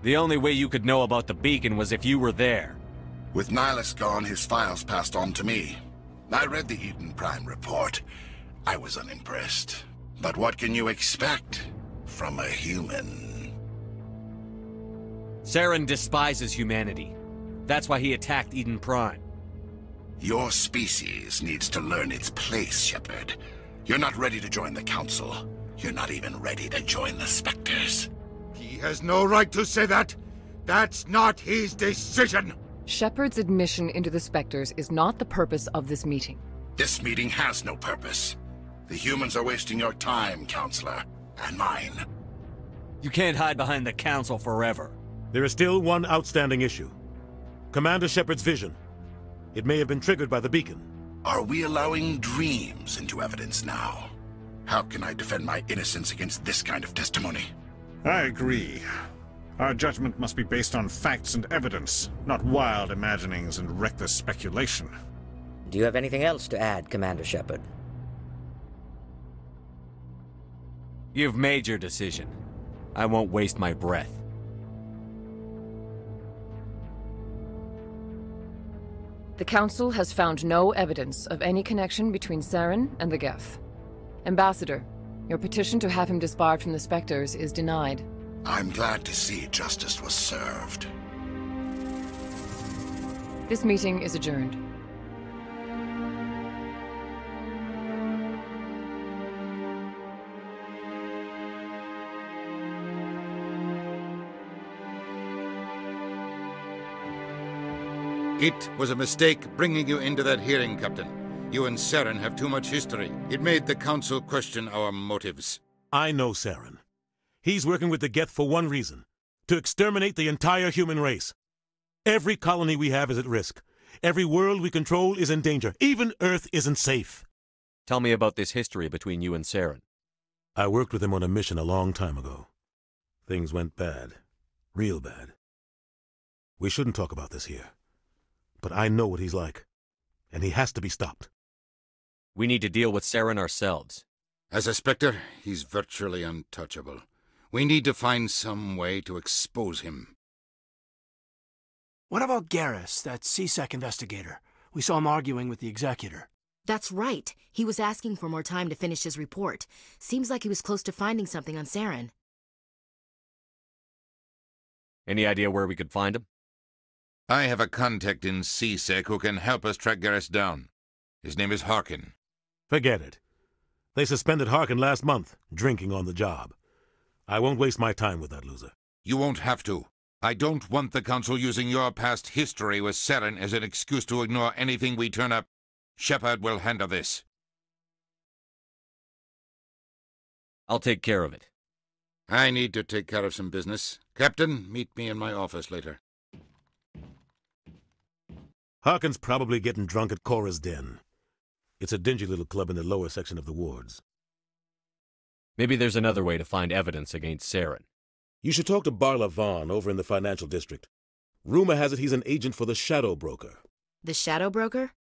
C: The only way you could know about the beacon was if you were there.
P: With Nihilus gone, his files passed on to me. I read the Eden Prime report. I was unimpressed. But what can you expect from a human?
C: Saren despises humanity. That's why he attacked Eden Prime.
P: Your species needs to learn its place, Shepard. You're not ready to join the Council. You're not even ready to join the Spectres.
M: He has no right to say that. That's not his decision.
X: Shepard's admission into the Spectres is not the purpose of this meeting.
P: This meeting has no purpose. The humans are wasting your time, Counselor, and mine.
C: You can't hide behind the Council forever.
G: There is still one outstanding issue. Commander Shepard's vision. It may have been triggered by the beacon.
P: Are we allowing dreams into evidence now? How can I defend my innocence against this kind of testimony?
Y: I agree. Our judgment must be based on facts and evidence, not wild imaginings and reckless speculation.
N: Do you have anything else to add, Commander Shepard?
C: You've made your decision. I won't waste my breath.
X: The Council has found no evidence of any connection between Saren and the Geth. Ambassador, your petition to have him disbarred from the Spectres is denied.
P: I'm glad to see justice was served.
X: This meeting is adjourned.
M: It was a mistake bringing you into that hearing, Captain. You and Saren have too much history. It made the Council question our motives.
G: I know Saren. He's working with the Geth for one reason: to exterminate the entire human race. Every colony we have is at risk. Every world we control is in danger. Even Earth isn't safe.
D: Tell me about this history between you and Saren.
G: I worked with him on a mission a long time ago. Things went bad. Real bad. We shouldn't talk about this here. But I know what he's like. And he has to be stopped.
D: We need to deal with Saren ourselves.
M: As a Spectre, he's virtually untouchable. We need to find some way to expose him.
F: What about Garrus, that C-Sec investigator? We saw him arguing with the Executor.
B: That's right. He was asking for more time to finish his report. Seems like he was close to finding something on Saren.
D: Any idea where we could find him?
M: I have a contact in C-Sec who can help us track Garrus down. His name is Harkin.
G: Forget it. They suspended Harkin last month, drinking on the job. I won't waste my time with that loser.
M: You won't have to. I don't want the Council using your past history with Saren as an excuse to ignore anything we turn up. Shepard will handle this.
D: I'll take care of it.
M: I need to take care of some business. Captain, meet me in my office later.
G: Harkin's probably getting drunk at Cora's Den. It's a dingy little club in the lower section of the wards.
D: Maybe there's another way to find evidence against Saren.
G: You should talk to Barla Vaughn over in the financial district. Rumor has it he's an agent for the Shadow Broker.
B: The Shadow Broker?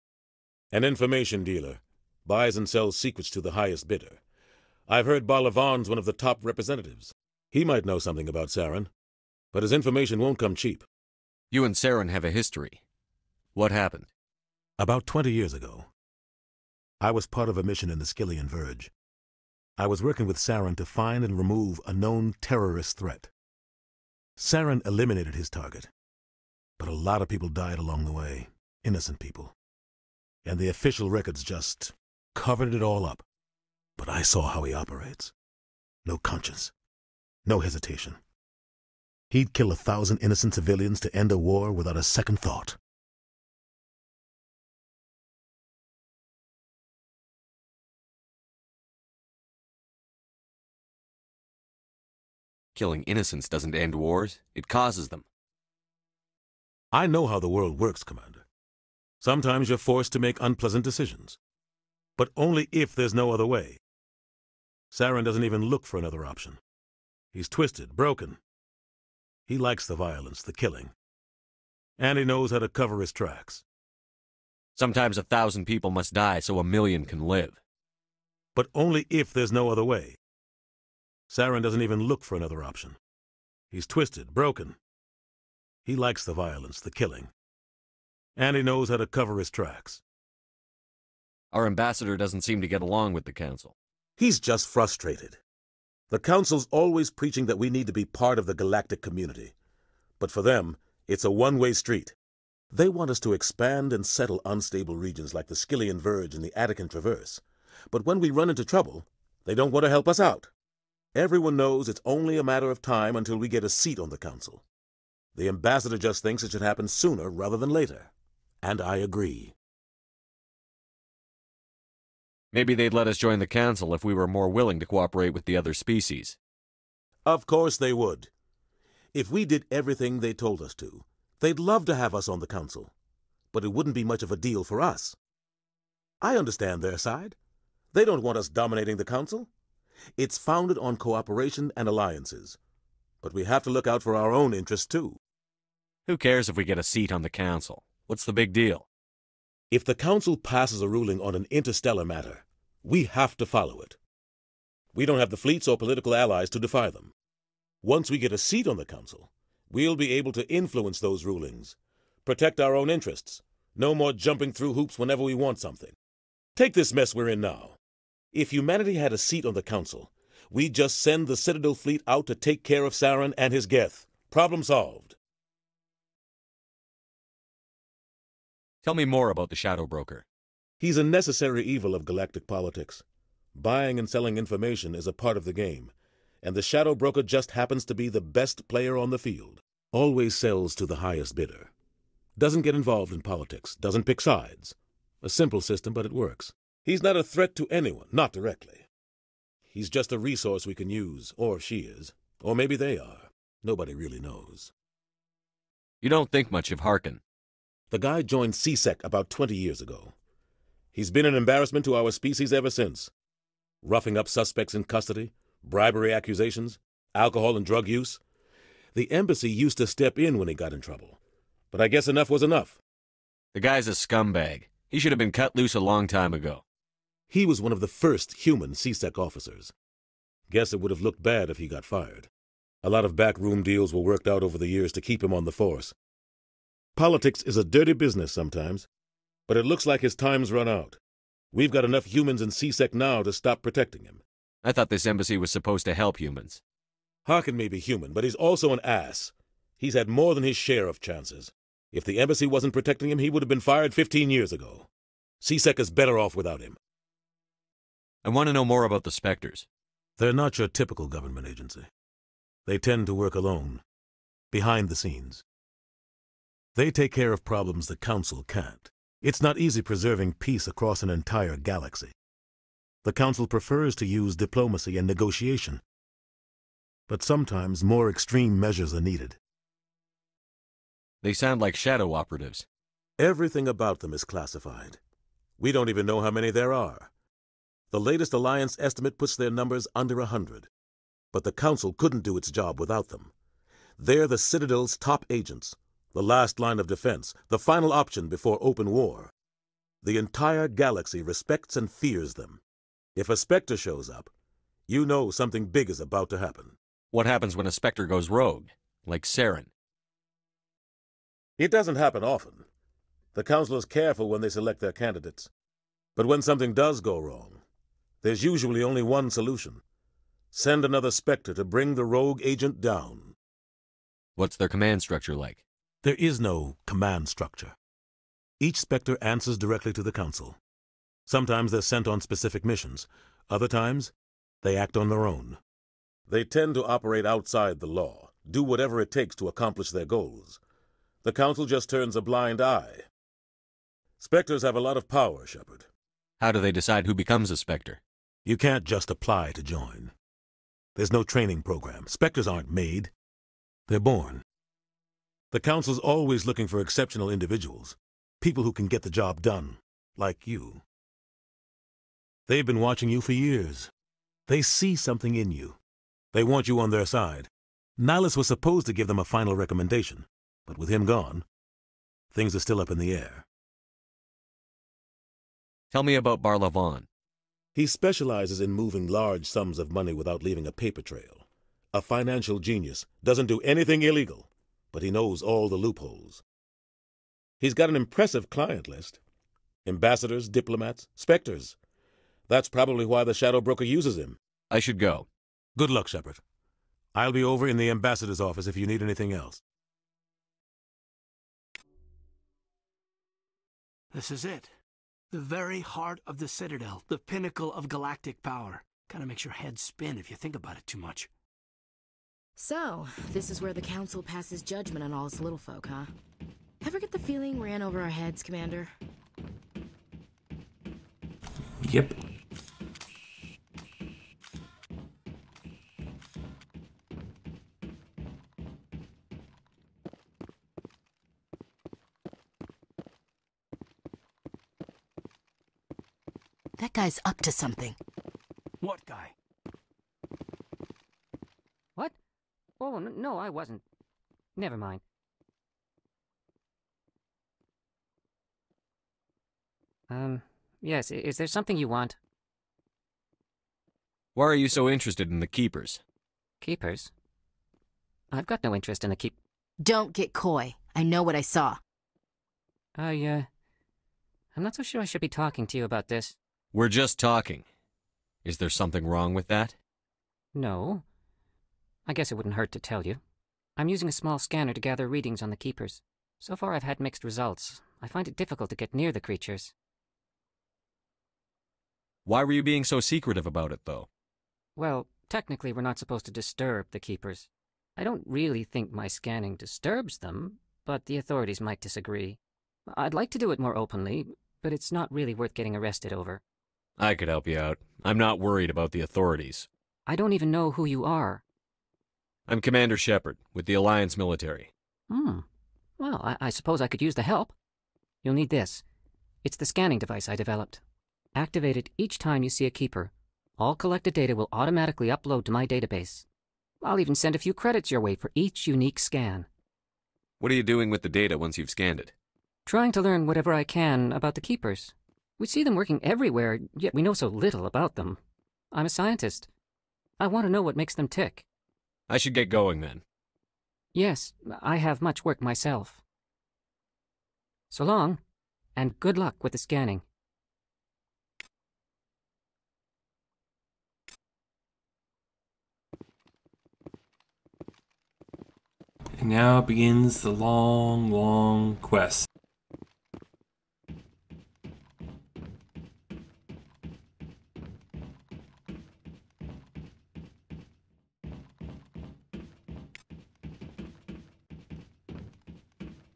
G: An information dealer. Buys and sells secrets to the highest bidder. I've heard Barla Vaughn's one of the top representatives. He might know something about Saren, but his information won't come cheap.
D: You and Saren have a history. What happened?
G: About 20 years ago, I was part of a mission in the Skillian Verge. I was working with Saren to find and remove a known terrorist threat. Saren eliminated his target, but a lot of people died along the way, innocent people. And the official records just covered it all up. But I saw how he operates. No conscience. No hesitation. He'd kill 1,000 innocent civilians to end a war without a second thought.
D: Killing innocents doesn't end wars, it causes them.
G: I know how the world works, Commander. Sometimes you're forced to make unpleasant decisions. But only if there's no other way. Saren doesn't even look for another option. He's twisted, broken. He likes the violence, the killing. And he knows how to cover his tracks.
D: Sometimes 1,000 people must die so 1,000,000 can live.
G: But only if there's no other way. Saren doesn't even look for another option. He's twisted, broken. He likes the violence, the killing. And he knows how to cover his tracks.
D: Our ambassador doesn't seem to get along with the Council.
G: He's just frustrated. The Council's always preaching that we need to be part of the galactic community. But for them, it's a one-way street. They want us to expand and settle unstable regions like the Skillian Verge and the Attican Traverse. But when we run into trouble, they don't want to help us out. Everyone knows it's only a matter of time until we get a seat on the Council. The ambassador just thinks it should happen sooner rather than later. And I agree.
D: Maybe they'd let us join the Council if we were more willing to cooperate with the other species.
G: Of course they would. If we did everything they told us to, they'd love to have us on the Council. But it wouldn't be much of a deal for us. I understand their side. They don't want us dominating the Council. It's founded on cooperation and alliances. But we have to look out for our own interests, too.
D: Who cares if we get a seat on the Council? What's the big deal?
G: If the Council passes a ruling on an interstellar matter, we have to follow it. We don't have the fleets or political allies to defy them. Once we get a seat on the Council, we'll be able to influence those rulings, protect our own interests, no more jumping through hoops whenever we want something. Take this mess we're in now. If humanity had a seat on the Council, We just send the Citadel fleet out to take care of Saren and his Geth. Problem solved.
C: Tell me more about the Shadow Broker.
G: He's a necessary evil of galactic politics. Buying and selling information is a part of the game, and the Shadow Broker just happens to be the best player on the field. Always sells to the highest bidder. Doesn't get involved in politics, doesn't pick sides. A simple system, but it works. He's not a threat to anyone, not directly. He's just a resource we can use, or she is. Or maybe they are. Nobody really knows.
C: You don't think much of Harkin.
G: The guy joined CSEC about 20 years ago. He's been an embarrassment to our species ever since. Roughing up suspects in custody, bribery accusations, alcohol and drug use. The embassy used to step in when he got in trouble. But I guess enough was enough.
C: The guy's a scumbag. He should have been cut loose a long time ago.
G: He was one of the first human CSEC officers. Guess it would have looked bad if he got fired. A lot of backroom deals were worked out over the years to keep him on the force. Politics is a dirty business sometimes, but it looks like his time's run out. We've got enough humans in CSEC now to stop protecting him.
C: I thought this embassy was supposed to help humans.
G: Harkin may be human, but he's also an ass. He's had more than his share of chances. If the embassy wasn't protecting him, he would have been fired 15 years ago. CSEC is better off without him.
C: I want to know more about the Spectres.
G: They're not your typical government agency. They tend to work alone, behind the scenes. They take care of problems the Council can't. It's not easy preserving peace across an entire galaxy. The Council prefers to use diplomacy and negotiation. But sometimes more extreme measures are needed.
C: They sound like shadow operatives.
G: Everything about them is classified. We don't even know how many there are. The latest Alliance estimate puts their numbers under 100. But the Council couldn't do its job without them. They're the Citadel's top agents, the last line of defense, the final option before open war. The entire galaxy respects and fears them. If a Spectre shows up, you know something big is about to happen.
C: What happens when a Spectre goes rogue, like Saren?
G: It doesn't happen often. The Council is careful when they select their candidates. But when something does go wrong, there's usually only one solution. Send another Spectre to bring the rogue agent down.
C: What's their command structure like?
G: There is no command structure. Each Spectre answers directly to the Council. Sometimes they're sent on specific missions. Other times, they act on their own. They tend to operate outside the law, do whatever it takes to accomplish their goals. The Council just turns a blind eye. Spectres have a lot of power, Shepard.
C: How do they decide who becomes a Spectre?
G: You can't just apply to join. There's no training program. Spectres aren't made. They're born. The Council's always looking for exceptional individuals, people who can get the job done, like you. They've been watching you for years. They see something in you. They want you on their side. Nihilus was supposed to give them a final recommendation, but with him gone, things are still up in the air.
C: Tell me about Barlavon.
G: He specializes in moving large sums of money without leaving a paper trail. A financial genius, doesn't do anything illegal, but he knows all the loopholes. He's got an impressive client list. Ambassadors, diplomats, Spectres. That's probably why the Shadow Broker uses him.
C: I should go.
G: Good luck, Shepard. I'll be over in the ambassador's office if you need anything else.
F: This is it. The very heart of the Citadel, the pinnacle of galactic power. Kind of makes your head spin if you think about it too much.
B: So, this is where the Council passes judgment on all us little folk, huh? Ever get the feeling ran over our heads, Commander?
A: Yep.
B: That guy's up to something.
F: What guy?
K: What? Oh, no, I wasn't. Never mind. Yes, is there something you want?
C: Why are you so interested in the Keepers?
K: Keepers? I've got no interest in the
B: Don't get coy. I know what I saw.
K: I'm not so sure I should be talking to you about this.
C: We're just talking. Is there something wrong with that?
K: No. I guess it wouldn't hurt to tell you. I'm using a small scanner to gather readings on the Keepers. So far I've had mixed results. I find it difficult to get near the creatures.
C: Why were you being so secretive about it, though?
K: Well, technically we're not supposed to disturb the Keepers. I don't really think my scanning disturbs them, but the authorities might disagree. I'd like to do it more openly, but it's not really worth getting arrested over.
C: I could help you out. I'm not worried about the authorities.
K: I don't even know who you are.
C: I'm Commander Shepard, with the Alliance military.
K: Well, I suppose I could use the help. You'll need this. It's the scanning device I developed. Activate it each time you see a Keeper. All collected data will automatically upload to my database. I'll even send a few credits your way for each unique scan.
C: What are you doing with the data once you've scanned it?
K: Trying to learn whatever I can about the Keepers. We see them working everywhere, yet we know so little about them. I'm a scientist. I want to know what makes them tick.
C: I should get going then.
K: Yes, I have much work myself. So long, and good luck with the scanning.
A: And now begins the long, long quest.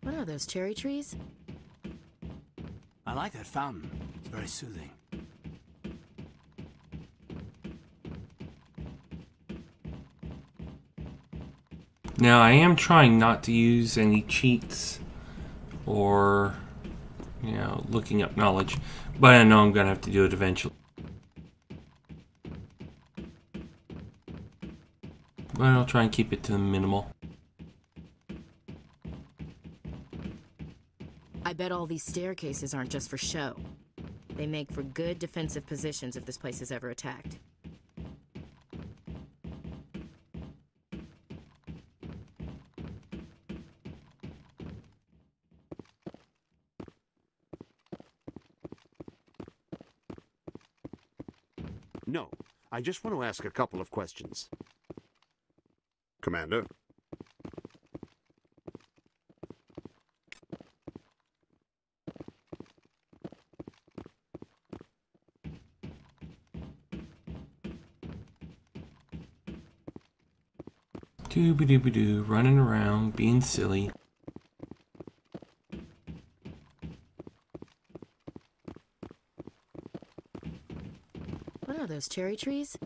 B: What are those, cherry trees?
F: I like that fountain. It's very soothing.
A: Now, I am trying not to use any cheats or, looking up knowledge, but I know I'm going to have to do it eventually. But I'll try and keep it to the minimal.
B: I bet all these staircases aren't just for show. They make for good defensive positions if this place is ever attacked.
W: No, I just want to ask a couple of questions. Commander?
A: Dooby-dooby-doo, running around, being silly.
B: What are those, cherry trees?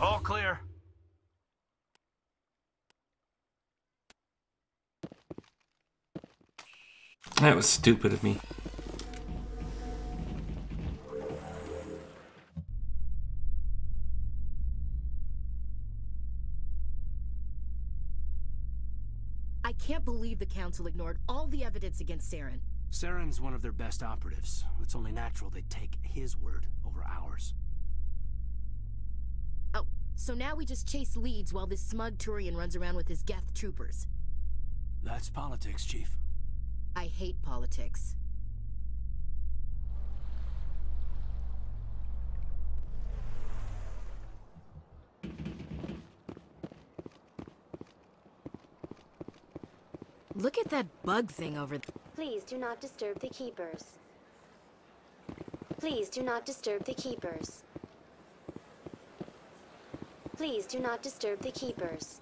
F: All clear.
A: That was stupid of me.
B: I can't believe the Council ignored all the evidence against Saren.
F: Saren's one of their best operatives. It's only natural they'd take his word over ours.
B: Oh, so now we just chase leads while this smug Turian runs around with his Geth troopers.
F: That's politics, Chief.
B: I hate politics. Look at that bug thing over there.
H: Please do not disturb the Keepers. Please do not disturb the Keepers. Please do not disturb the Keepers.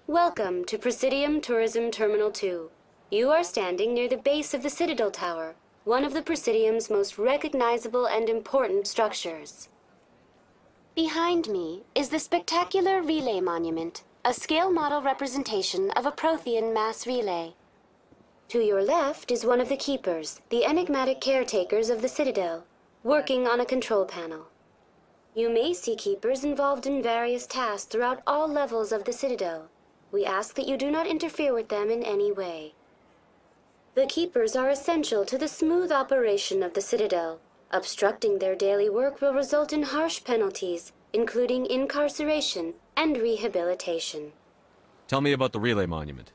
H: Welcome to Presidium Tourism Terminal 2. You are standing near the base of the Citadel Tower, one of the Presidium's most recognizable and important structures. Behind me is the spectacular Relay Monument, a scale model representation of a Prothean mass relay. To your left is one of the Keepers, the enigmatic caretakers of the Citadel, working on a control panel. You may see Keepers involved in various tasks throughout all levels of the Citadel. We ask that you do not interfere with them in any way. The Keepers are essential to the smooth operation of the Citadel. Obstructing their daily work will result in harsh penalties, including incarceration and rehabilitation.
C: Tell me about the Relay Monument.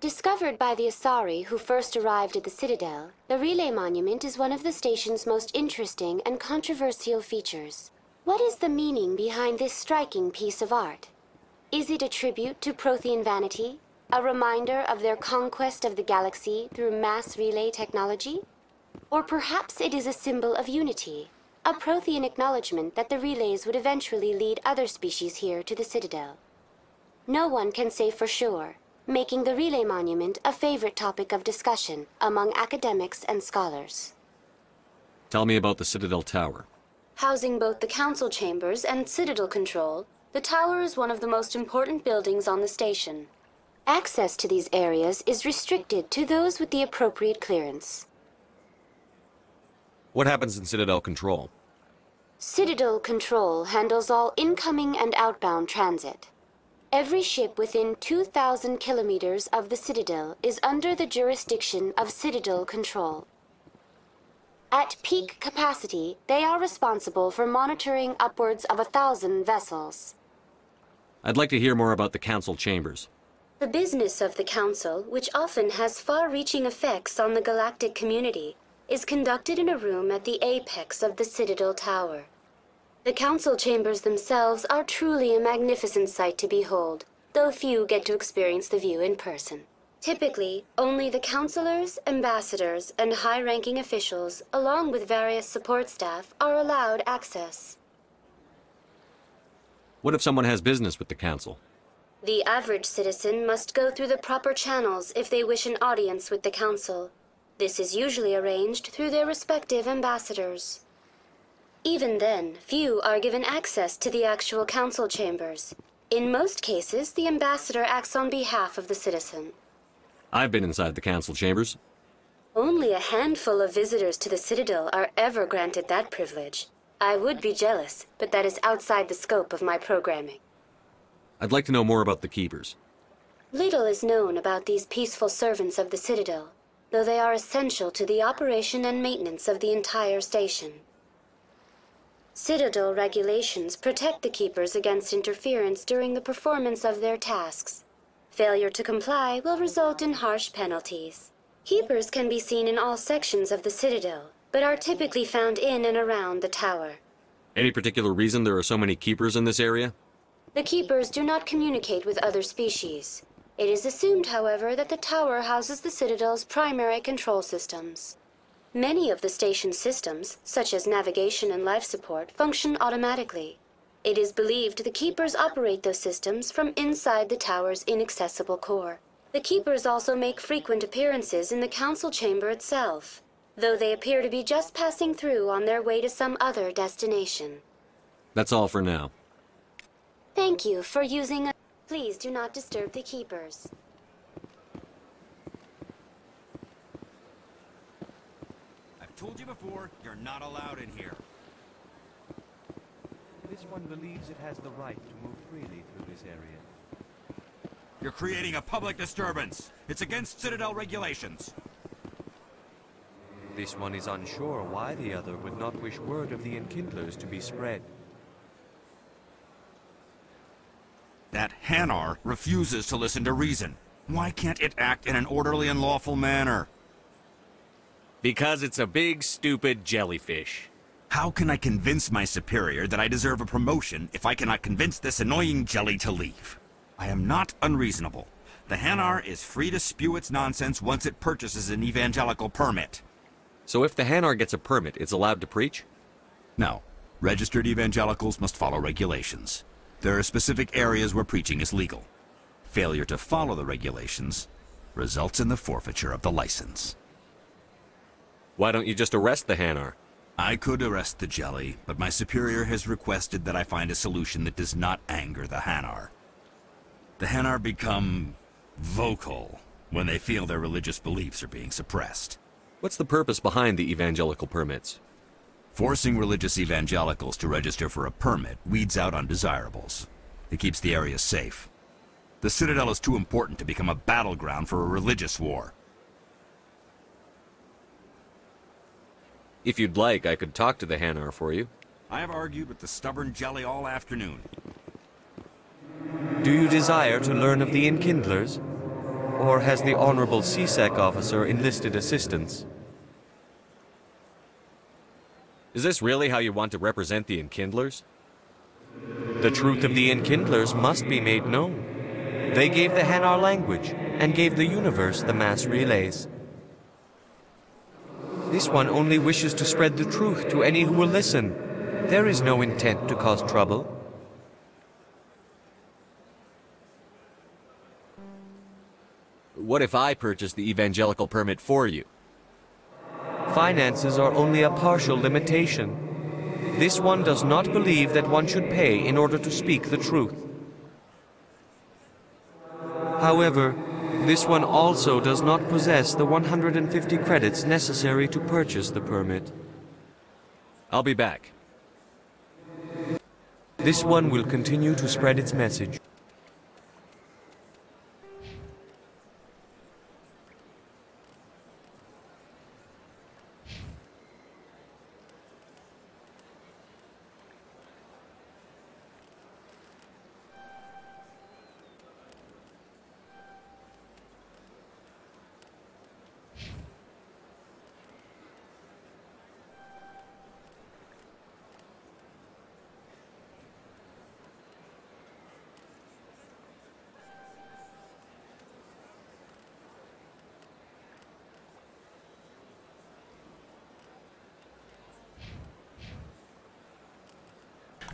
H: Discovered by the Asari who first arrived at the Citadel, the Relay Monument is one of the station's most interesting and controversial features. What is the meaning behind this striking piece of art? Is it a tribute to Prothean vanity? A reminder of their conquest of the galaxy through mass relay technology? Or perhaps it is a symbol of unity, a Prothean acknowledgement that the relays would eventually lead other species here to the Citadel. No one can say for sure, making the Relay Monument a favorite topic of discussion among academics and scholars.
C: Tell me about the Citadel Tower.
H: Housing both the Council Chambers and Citadel Control, the tower is one of the most important buildings on the station. Access to these areas is restricted to those with the appropriate clearance.
C: What happens in Citadel Control?
H: Citadel Control handles all incoming and outbound transit. Every ship within 2,000 kilometers of the Citadel is under the jurisdiction of Citadel Control. At peak capacity, they are responsible for monitoring upwards of 1,000 vessels.
C: I'd like to hear more about the Council Chambers.
H: The business of the Council, which often has far-reaching effects on the galactic community, is conducted in a room at the apex of the Citadel Tower. The Council Chambers themselves are truly a magnificent sight to behold, though few get to experience the view in person. Typically, only the councilors, ambassadors, and high-ranking officials, along with various support staff, are allowed access.
C: What if someone has business with the Council?
H: The average citizen must go through the proper channels if they wish an audience with the Council. This is usually arranged through their respective ambassadors. Even then, few are given access to the actual Council Chambers. In most cases, the ambassador acts on behalf of the citizen.
C: I've been inside the Council Chambers.
H: Only a handful of visitors to the Citadel are ever granted that privilege. I would be jealous, but that is outside the scope of my programming.
C: I'd like to know more about the Keepers.
H: Little is known about these peaceful servants of the Citadel, though they are essential to the operation and maintenance of the entire station. Citadel regulations protect the Keepers against interference during the performance of their tasks. Failure to comply will result in harsh penalties. Keepers can be seen in all sections of the Citadel, but are typically found in and around the tower.
C: Any particular reason there are so many Keepers in this area?
H: The Keepers do not communicate with other species. It is assumed, however, that the tower houses the Citadel's primary control systems. Many of the station's systems, such as navigation and life support, function automatically. It is believed the Keepers operate those systems from inside the tower's inaccessible core. The Keepers also make frequent appearances in the Council Chamber itself, though they appear to be just passing through on their way to some other destination.
C: That's all for now.
H: Thank you for using a... Please do not disturb the Keepers.
E: I've told you before, you're not allowed in here.
J: This one believes it has the right to move freely through this area.
E: You're creating a public disturbance. It's against Citadel regulations.
J: This one is unsure why the other would not wish word of the Enkindlers to be spread.
E: That Hanar refuses to listen to reason. Why can't it act in an orderly and lawful manner?
C: Because it's a big, stupid jellyfish.
E: How can I convince my superior that I deserve a promotion if I cannot convince this annoying jelly to leave? I am not unreasonable. The Hanar is free to spew its nonsense once it purchases an evangelical permit.
C: So if the Hanar gets a permit, it's allowed to preach?
E: No. Registered evangelicals must follow regulations. There are specific areas where preaching is legal. Failure to follow the regulations results in the forfeiture of the license.
C: Why don't you just arrest the Hanar?
E: I could arrest the jelly, but my superior has requested that I find a solution that does not anger the Hanar. The Hanar become vocal when they feel their religious beliefs are being suppressed.
C: What's the purpose behind the evangelical permits?
E: Forcing religious evangelicals to register for a permit weeds out undesirables. It keeps the area safe. The Citadel is too important to become a battleground for a religious war.
C: If you'd like, I could talk to the Hanar for you.
E: I have argued with the stubborn jelly all afternoon.
J: Do you desire to learn of the Enkindlers? Or has the Honorable CSEC officer enlisted assistance?
C: Is this really how you want to represent the Enkindlers?
J: The truth of the Enkindlers must be made known. They gave the Hanar language, and gave the universe the mass relays. This one only wishes to spread the truth to any who will listen. There is no intent to cause trouble.
C: What if I purchase the evangelical permit for you?
J: Finances are only a partial limitation. This one does not believe that one should pay in order to speak the truth. However, this one also does not possess the 150 credits necessary to purchase the permit.
C: I'll be back.
J: This one will continue to spread its message.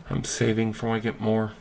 A: I'm saving for when I get more.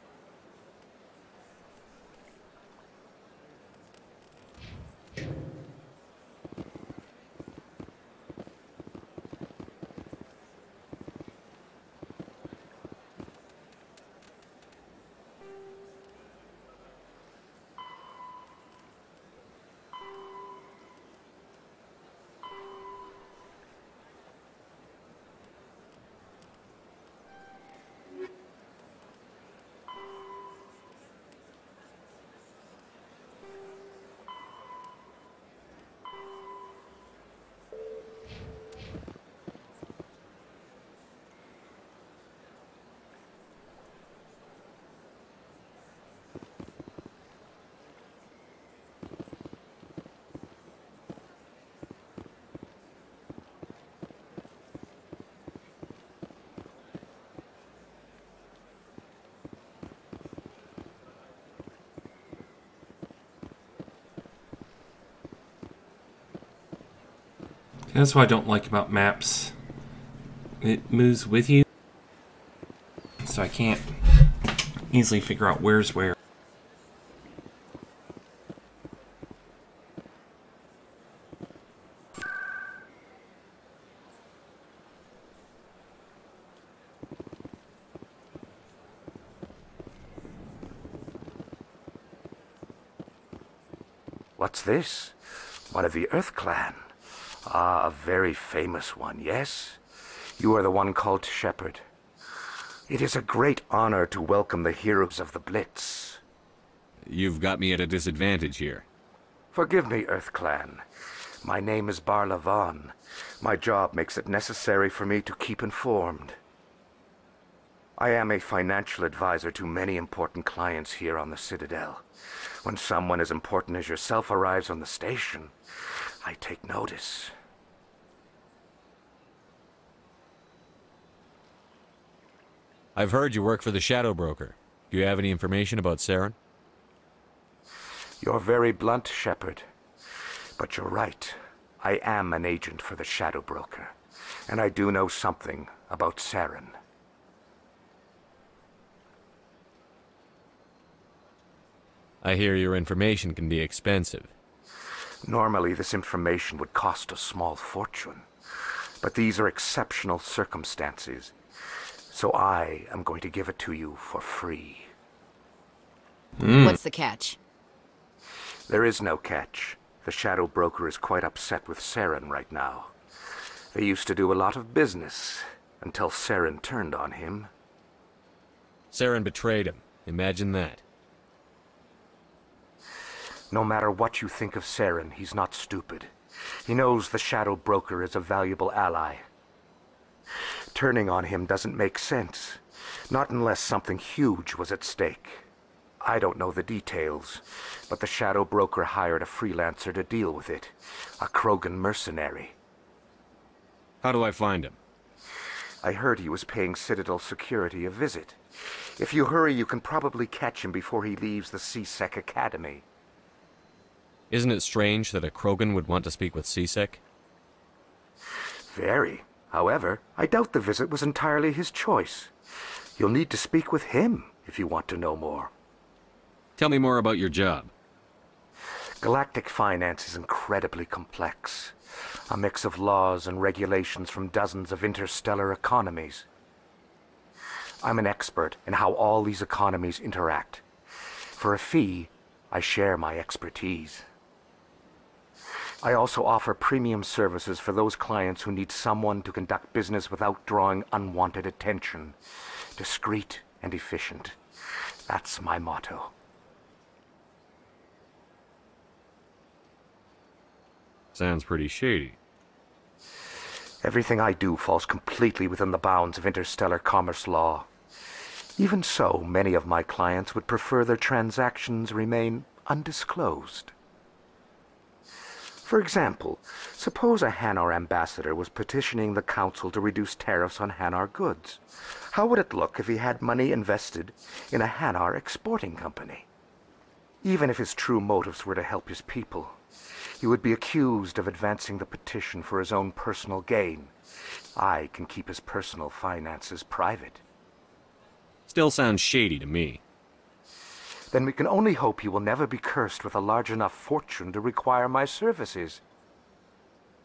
A: That's what I don't like about maps. It moves with you, so I can't easily figure out where's where.
O: What's this? One of the Earth Clan. Ah, a very famous one, yes? You are the one called Shepherd. It is a great honor to welcome the heroes of the Blitz.
C: You've got me at a disadvantage here.
O: Forgive me, Earth Clan. My name is Barla Vaughn. My job makes it necessary for me to keep informed. I am a financial advisor to many important clients here on the Citadel. When someone as important as yourself arrives on the station, I take notice.
C: I've heard you work for the Shadow Broker. Do you have any information about Saren?
O: You're very blunt, Shepherd. But you're right. I am an agent for the Shadow Broker. And I do know something about Saren.
C: I hear your information can be expensive.
O: Normally, this information would cost a small fortune. But these are exceptional circumstances, so I am going to give it to you for free.
B: What's the catch?
O: There is no catch. The Shadow Broker is quite upset with Saren right now. They used to do a lot of business, until Saren turned on him.
D: Saren betrayed him. Imagine that.
O: No matter what you think of Saren, he's not stupid. He knows the Shadow Broker is a valuable ally. Turning on him doesn't make sense. Not unless something huge was at stake. I don't know the details, but the Shadow Broker hired a freelancer to deal with it. A Krogan mercenary.
D: How do I find him?
O: I heard he was paying Citadel security a visit. If you hurry, you can probably catch him before he leaves the C-Sec Academy.
D: Isn't it strange that a Krogan would want to speak with C-Sec?
O: Very. However, I doubt the visit was entirely his choice. You'll need to speak with him if you want to know more.
D: Tell me more about your job.
O: Galactic finance is incredibly complex. A mix of laws and regulations from dozens of interstellar economies. I'm an expert in how all these economies interact. For a fee, I share my expertise. I also offer premium services for those clients who need someone to conduct business without drawing unwanted attention. Discreet and efficient. That's my motto.
D: Sounds pretty shady.
O: Everything I do falls completely within the bounds of interstellar commerce law. Even so, many of my clients would prefer their transactions remain undisclosed. For example, suppose a Hanar ambassador was petitioning the Council to reduce tariffs on Hanar goods. How would it look if he had money invested in a Hanar exporting company? Even if his true motives were to help his people, he would be accused of advancing the petition for his own personal gain. I can keep his personal finances private.
D: Still sounds shady to me.
O: Then we can only hope he will never be cursed with a large enough fortune to require my services.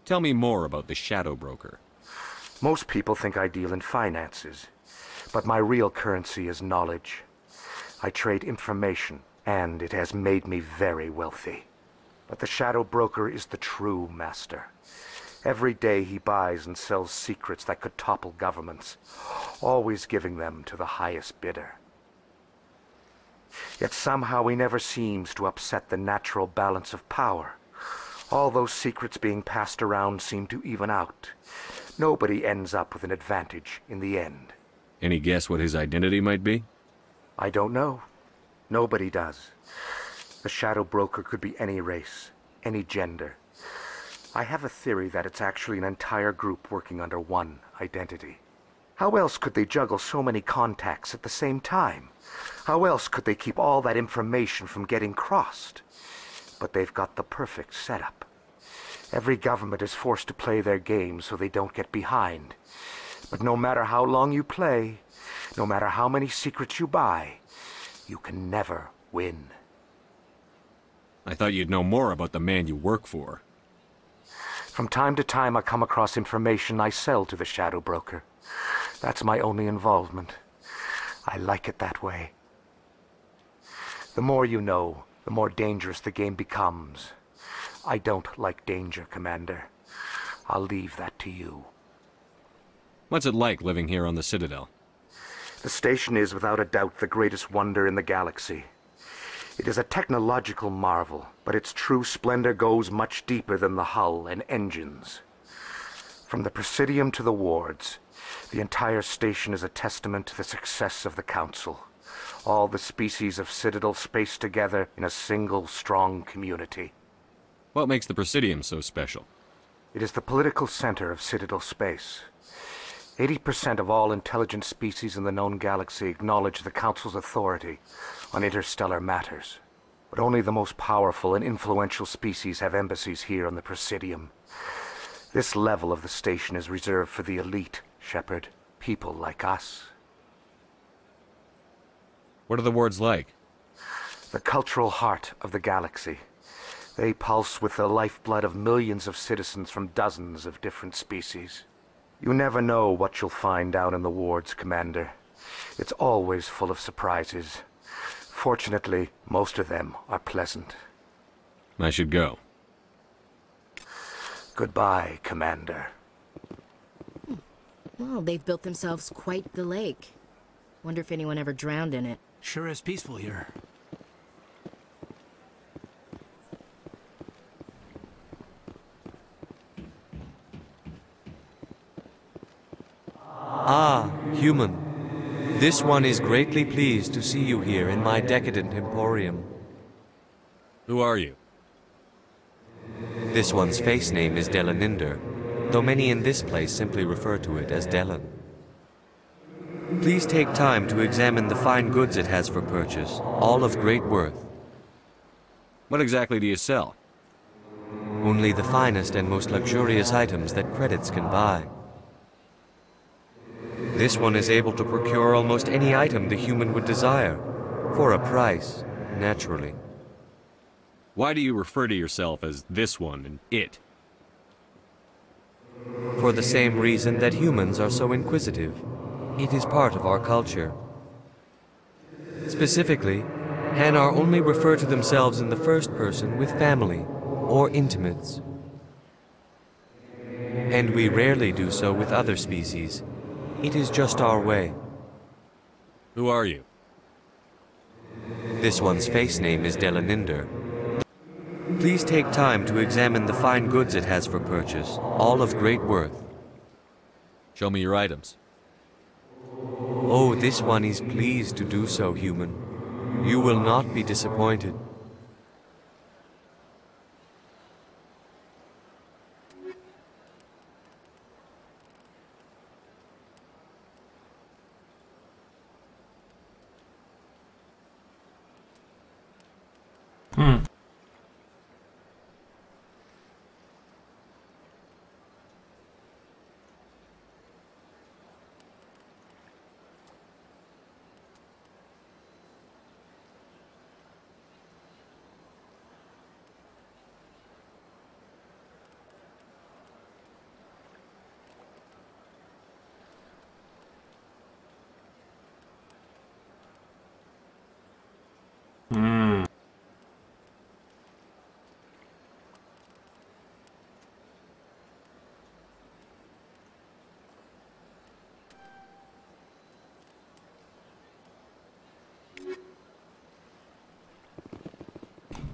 D: Tell me more about the Shadow Broker.
O: Most people think I deal in finances, but my real currency is knowledge. I trade information, and it has made me very wealthy. But the Shadow Broker is the true master. Every day he buys and sells secrets that could topple governments, always giving them to the highest bidder. Yet somehow he never seems to upset the natural balance of power. All those secrets being passed around seem to even out. Nobody ends up with an advantage in the end.
D: Any guess what his identity might be?
O: I don't know. Nobody does. The Shadow Broker could be any race, any gender. I have a theory that it's actually an entire group working under one identity. How else could they juggle so many contacts at the same time? How else could they keep all that information from getting crossed? But they've got the perfect setup. Every government is forced to play their game so they don't get behind. But no matter how long you play, no matter how many secrets you buy, you can never win.
D: I thought you'd know more about the man you work for.
O: From time to time I come across information I sell to the Shadow Broker. That's my only involvement. I like it that way. The more you know, the more dangerous the game becomes. I don't like danger, Commander. I'll leave that to you.
D: What's it like living here on the Citadel?
O: The station is without a doubt the greatest wonder in the galaxy. It is a technological marvel, but its true splendor goes much deeper than the hull and engines. From the Presidium to the wards, the entire station is a testament to the success of the Council. All the species of Citadel spaced together in a single strong community.
D: What makes the Presidium so special?
O: It is the political center of Citadel space. 80% of all intelligent species in the known galaxy acknowledge the Council's authority on interstellar matters. But only the most powerful and influential species have embassies here on the Presidium. This level of the station is reserved for the elite, Shepard. People like us.
D: What are the wards like?
O: The cultural heart of the galaxy. They pulse with the lifeblood of millions of citizens from dozens of different species. You never know what you'll find down in the wards, Commander. It's always full of surprises. Fortunately, most of them are pleasant.
D: I should go.
O: Goodbye, Commander.
B: Well, they've built themselves quite the lake. Wonder if anyone ever drowned in it.
F: Sure is peaceful here.
J: Ah, human. This one is greatly pleased to see you here in my decadent emporium.
D: Who are you?
J: This one's face name is Delaninder, though many in this place simply refer to it as Delan. Please take time to examine the fine goods it has for purchase, all of great worth.
D: What exactly do you sell?
J: Only the finest and most luxurious items that credits can buy. This one is able to procure almost any item the human would desire, for a price, naturally.
D: Why do you refer to yourself as this one and it?
J: For the same reason that humans are so inquisitive. It is part of our culture. Specifically, Hanar only refer to themselves in the first person with family or intimates. And we rarely do so with other species. It is just our way.
D: Who are you?
J: This one's face name is Delaninder. Please take time to examine the fine goods it has for purchase, all of great worth.
D: Show me your items.
J: Oh, this one is pleased to do so, human. You will not be disappointed.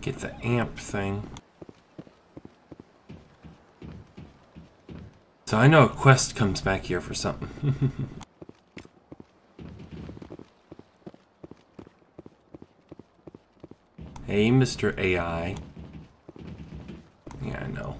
A: Get the amp thing. So I know a quest comes back here for something. Hey, Mr. AI. Yeah, I know.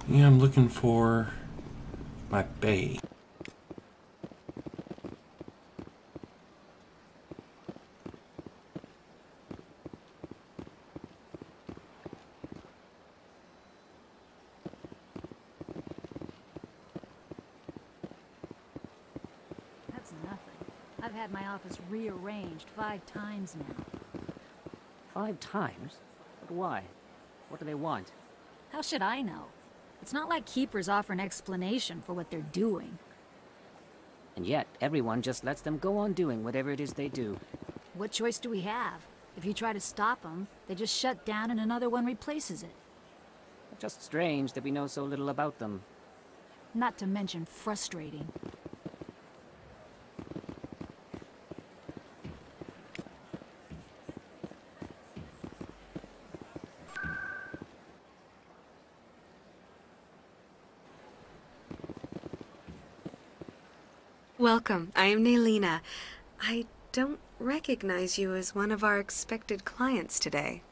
A: Yeah, I'm looking for my bay.
Q: That's nothing. I've had my office rearranged 5 times now.
K: 5 times? But why? What do they want?
Q: How should I know? It's not like Keepers offer an explanation for what they're doing.
K: And yet, everyone just lets them go on doing whatever it is they do.
Q: What choice do we have? If you try to stop them, they just shut down and another one replaces it.
K: Just strange that we know so little about them.
Q: Not to mention frustrating.
R: Welcome. I am Naylina. I don't recognize you as one of our expected clients today.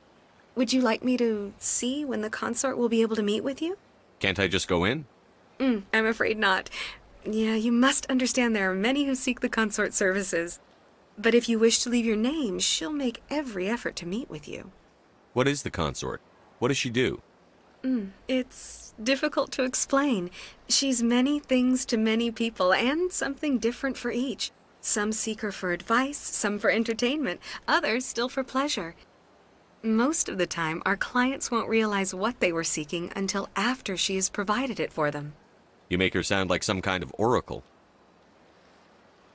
R: Would you like me to see when the consort will be able to meet with you?
C: Can't I just go in?
R: I'm afraid not. Yeah, you must understand there are many who seek the consort services. But if you wish to leave your name, she'll make every effort to meet with you.
C: What is the consort? What does she do?
R: It's difficult to explain. She's many things to many people, and something different for each. Some seek her for advice, some for entertainment, others still for pleasure. Most of the time, our clients won't realize what they were seeking until after she has provided it for them.
C: You make her sound like some kind of oracle.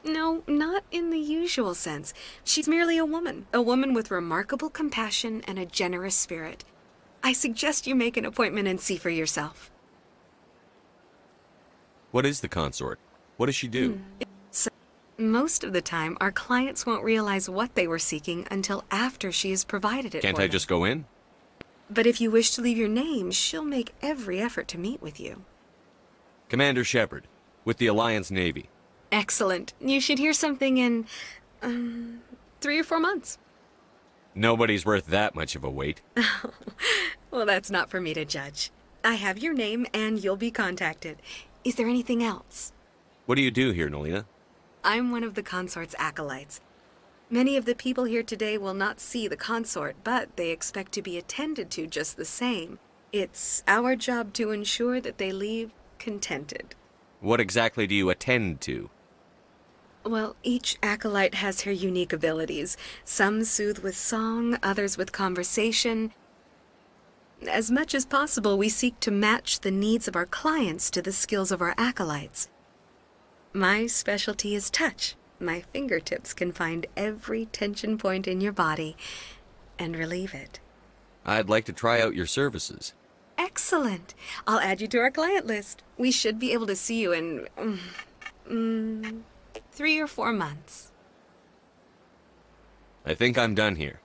R: No, not in the usual sense. She's merely a woman with remarkable compassion and a generous spirit. I suggest you make an appointment and see for yourself.
C: What is the consort? What does she do?
R: Most of the time, our clients won't realize what they were seeking until after she has provided it
C: Can't
R: for
C: I
R: them.
C: just go in?
R: But if you wish to leave your name, she'll make every effort to meet with you.
C: Commander Shepard, with the Alliance Navy.
R: Excellent. You should hear something in, 3 or 4 months.
C: Nobody's worth that much of a wait.
R: Well, that's not for me to judge. I have your name and you'll be contacted. Is there anything else?
C: What do you do here, Nolina?
R: I'm one of the consort's acolytes. Many of the people here today will not see the consort, but they expect to be attended to just the same. It's our job to ensure that they leave contented.
C: What exactly do you attend to?
R: Well, each acolyte has her unique abilities. Some soothe with song, others with conversation. As much as possible, we seek to match the needs of our clients to the skills of our acolytes. My specialty is touch. My fingertips can find every tension point in your body and relieve it.
C: I'd like to try out your services.
R: Excellent. I'll add you to our client list. We should be able to see you in 3 or 4 months.
C: I think I'm done here.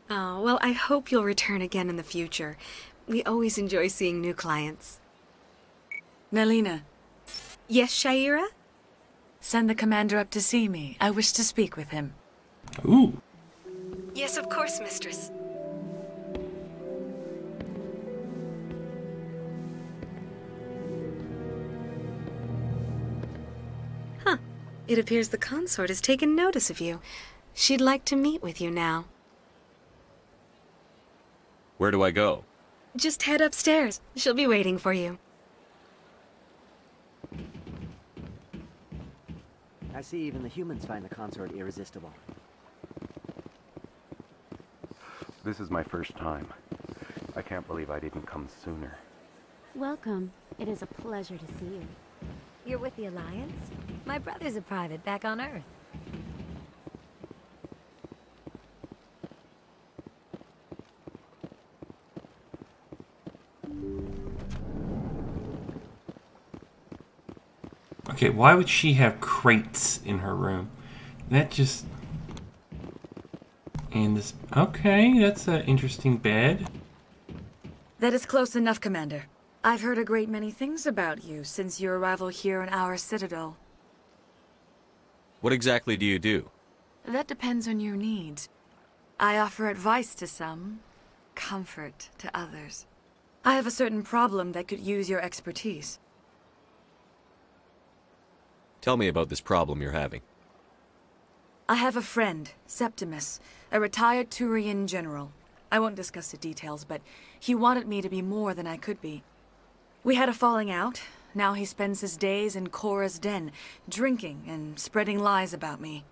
R: Oh, well, I hope you'll return again in the future. We always enjoy seeing new clients.
S: Melina.
R: Yes, Shaira?
S: Send the commander up to see me. I wish to speak with him.
A: Ooh.
R: Yes, of course, mistress. Huh. It appears the consort has taken notice of you. She'd like to meet with you now.
C: Where do I go?
R: Just head upstairs. She'll be waiting for you.
T: I see even the humans find the consort irresistible.
O: This is my first time. I can't believe I didn't come sooner.
H: Welcome. It is a pleasure to see you. You're with the Alliance? My brother's a private back on Earth.
A: Okay, why would she have crates in her room? That just... And this... Okay, that's an interesting bed.
S: That is close enough, Commander. I've heard a great many things about you since your arrival here in our citadel.
C: What exactly do you do?
S: That depends on your needs. I offer advice to some, comfort to others. I have a certain problem that could use your expertise.
C: Tell me about this problem you're having.
S: I have a friend, Septimus, a retired Turian general. I won't discuss the details, but he wanted me to be more than I could be. We had a falling out. Now he spends his days in Korra's den, drinking and spreading lies about me.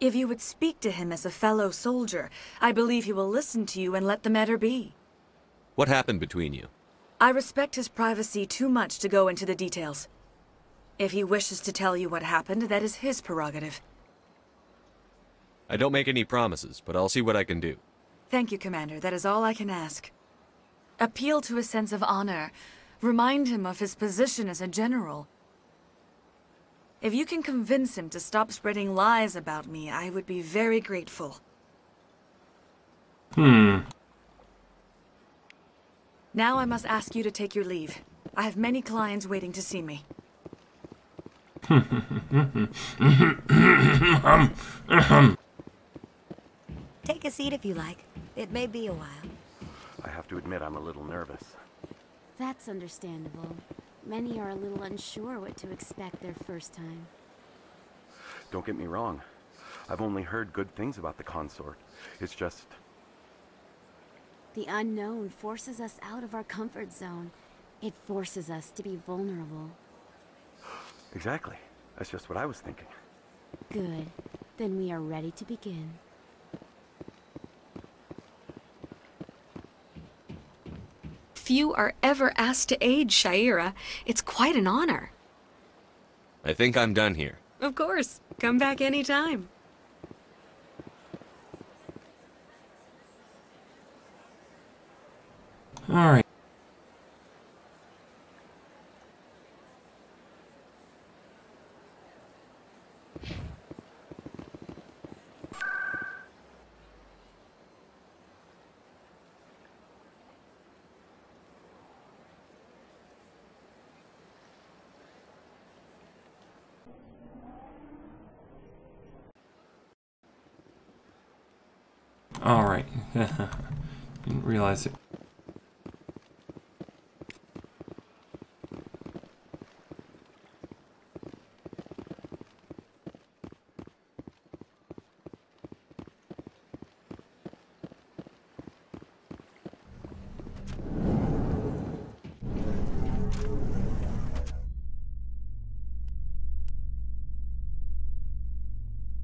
S: If you would speak to him as a fellow soldier, I believe he will listen to you and let the matter be.
C: What happened between you?
S: I respect his privacy too much to go into the details. If he wishes to tell you what happened, that is his prerogative.
C: I don't make any promises, but I'll see what I can do.
S: Thank you, Commander. That is all I can ask. Appeal to his sense of honor. Remind him of his position as a general. If you can convince him to stop spreading lies about me, I would be very grateful. Now I must ask you to take your leave. I have many clients waiting to see me.
I: Take a seat if you like. It may be a while.
O: I have to admit I'm a little nervous.
H: That's understandable. Many are a little unsure what to expect their first time.
O: Don't get me wrong. I've only heard good things about the consort. It's just...
H: The unknown forces us out of our comfort zone. It forces us to be vulnerable.
O: Exactly. That's just what I was thinking.
H: Good. Then we are ready to begin.
R: Few are ever asked to aid Shaira. It's quite an honor.
C: I think I'm done here.
R: Of course. Come back anytime.
A: All right. All right. Didn't realize it.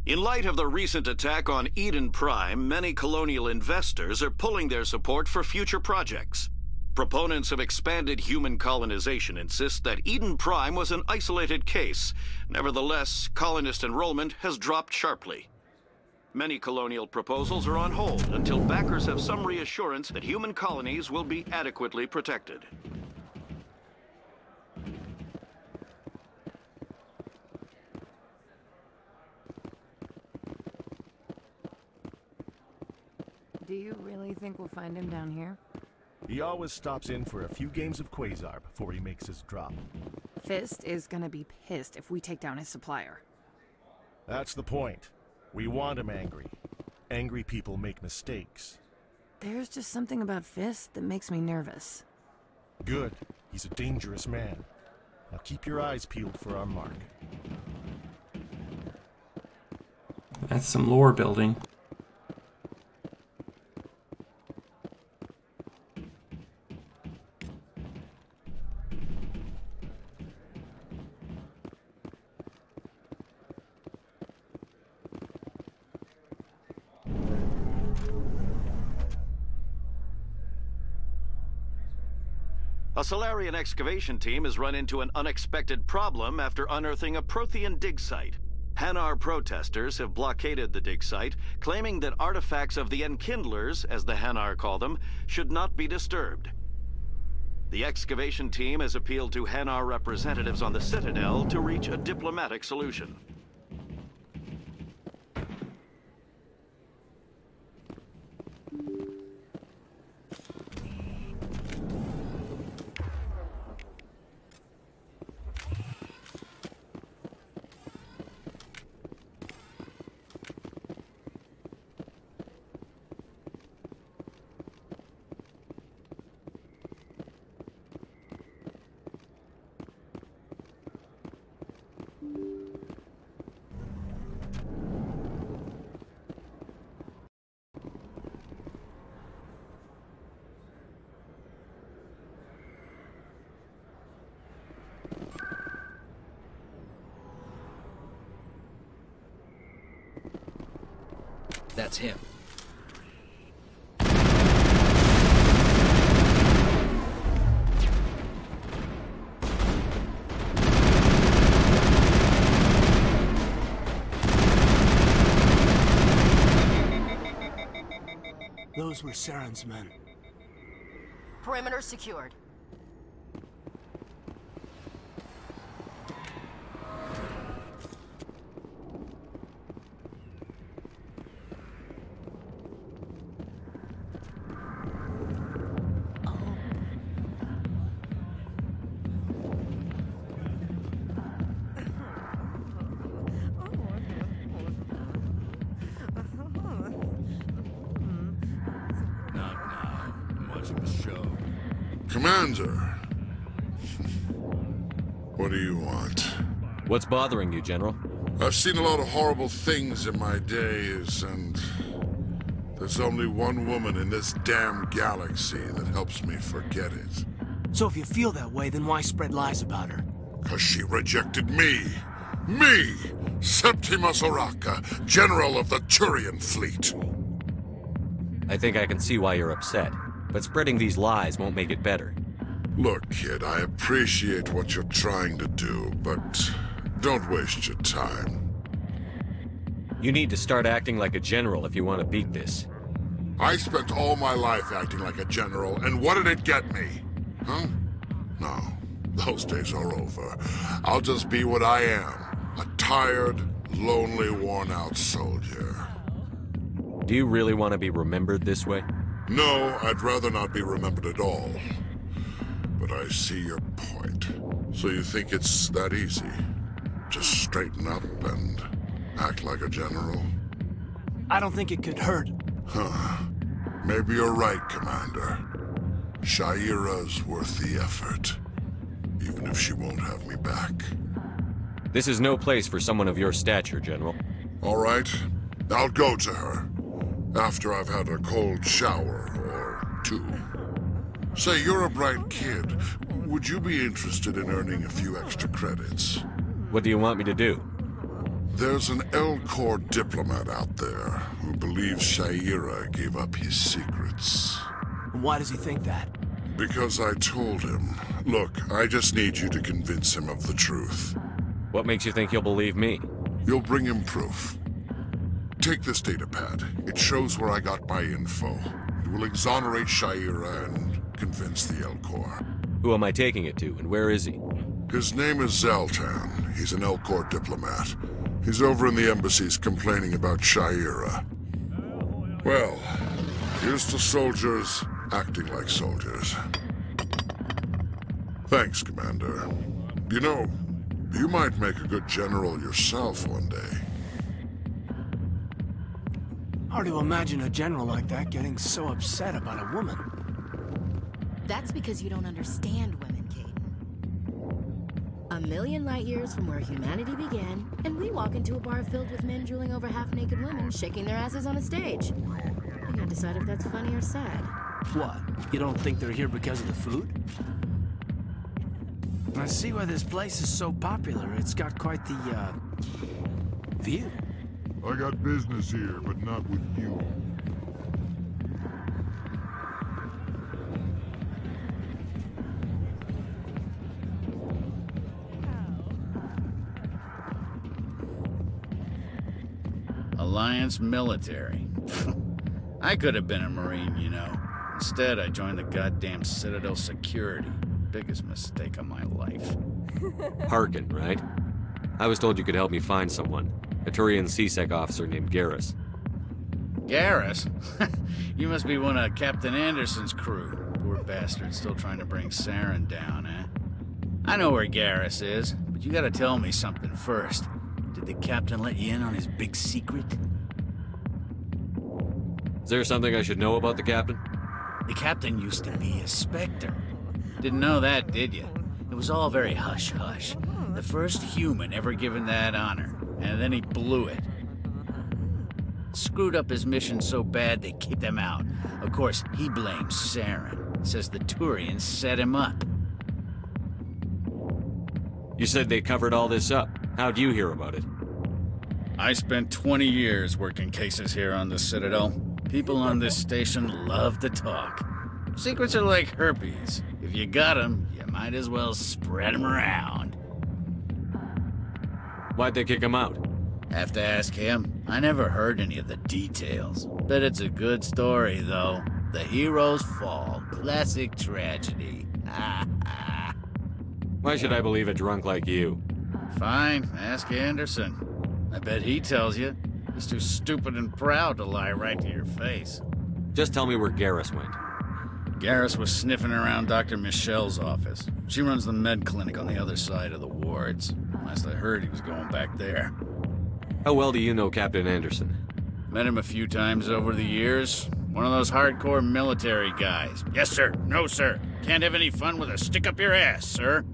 L: In light of the recent attack on Eden Prime, many colonial investors are pulling their support for future projects. Proponents of expanded human colonization insist that Eden Prime was an isolated case. Nevertheless, colonist enrollment has dropped sharply. Many colonial proposals are on hold until backers have some reassurance that human colonies will be adequately protected.
X: Do you really think we'll find him down here?
U: He always stops in for a few games of Quasar before he makes his drop.
X: Fist is gonna be pissed if we take down his supplier.
U: That's the point. We want him angry. Angry people make mistakes.
X: There's just something about Fist that makes me nervous.
U: Good. He's a dangerous man. Now keep your eyes peeled for our mark.
A: That's some lore building.
L: A Solarian excavation team has run into an unexpected problem after unearthing a Prothean dig site. Hanar protesters have blockaded the dig site, claiming that artifacts of the Enkindlers, as the Hanar call them, should not be disturbed. The excavation team has appealed to Hanar representatives on the Citadel to reach a diplomatic solution.
V: That's him.
F: Those were Saren's men.
X: Perimeter secured.
M: Commander. What do you want?
C: What's bothering you, General?
M: I've seen a lot of horrible things in my days, and there's only one woman in this damn galaxy that helps me forget it.
F: So if you feel that way, then why spread lies about her?
M: 'Cause she rejected me! Me! Septimus Oraka, General of the Turian Fleet!
C: I think I can see why you're upset, but spreading these lies won't make it better.
M: Look, kid, I appreciate what you're trying to do, but don't waste your time.
C: You need to start acting like a general if you want to beat this.
M: I spent all my life acting like a general, and what did it get me? Huh? No, those days are over. I'll just be what I am. A tired, lonely, worn-out soldier.
C: Do you really want to be remembered this way?
M: No, I'd rather not be remembered at all. But I see your point. So you think it's that easy? Just straighten up and act like a general?
F: I don't think it could hurt.
M: Huh. Maybe you're right, Commander. Shaira's worth the effort. Even if she won't have me back.
C: This is no place for someone of your stature, General.
M: All right. I'll go to her. After I've had a cold shower or two. Say, you're a bright kid. Would you be interested in earning a few extra credits?
C: What do you want me to do?
M: There's an L-Corps diplomat out there who believes Shaira gave up his secrets.
F: Why does he think that?
M: Because I told him. Look, I just need you to convince him of the truth.
C: What makes you think he'll believe me?
M: You'll bring him proof. Take this datapad. It shows where I got my info. It will exonerate Shaira and convince the L-Corps.
C: Who am I taking it to, and where is he?
M: His name is Zaltan. He's an L-Corps diplomat. He's over in the embassies complaining about Shaira. Well, here's to soldiers acting like soldiers. Thanks, Commander. You know, you might make a good general yourself one day.
F: Hard to imagine a general like that getting so upset about a woman.
B: That's because you don't understand women, Caden. 1,000,000 light years from where humanity began, and we walk into a bar filled with men drooling over half-naked women shaking their asses on a stage. You gotta decide if that's funny or sad.
F: What? You don't think they're here because of the food? I see why this place is so popular. It's got quite the, view.
M: I got business here, but not with you.
N: Alliance military. I could have been a Marine, you know. Instead, I joined the goddamn Citadel security. Biggest mistake of my life.
C: Harkin, right? I was told you could help me find someone. A Turian CSEC officer named Garrus.
N: Garrus? You must be one of Captain Anderson's crew. Poor bastard, still trying to bring Saren down, eh? I know where Garrus is, but you gotta tell me something first. Did the captain let you in on his big secret?
C: Is there something I should know about the captain?
N: The captain used to be a Spectre. Didn't know that, did you? It was all very hush-hush. The first human ever given that honor, and then he blew it. Screwed up his mission so bad they kicked him out. Of course, he blames Saren. Says the Turians set him up.
C: You said they covered all this up. How'd you hear about it?
N: I spent 20 years working cases here on the Citadel. People on this station love to talk. Secrets are like herpes. If you got them, you might as well spread them around.
C: Why'd they kick him out?
N: Have to ask him. I never heard any of the details. Bet it's a good story, though. The heroes fall. Classic tragedy.
C: Why should I believe a drunk like you?
N: Fine, ask Anderson. I bet he tells you. He's too stupid and proud to lie right to your face.
C: Just tell me where Garrus went.
N: Garrus was sniffing around Dr. Michelle's office. She runs the med clinic on the other side of the wards. Last I heard, he was going back there.
C: How well do you know Captain Anderson?
N: Met him a few times over the years. One of those hardcore military guys. Yes, sir. No, sir. Can't have any fun with a stick up your ass, sir.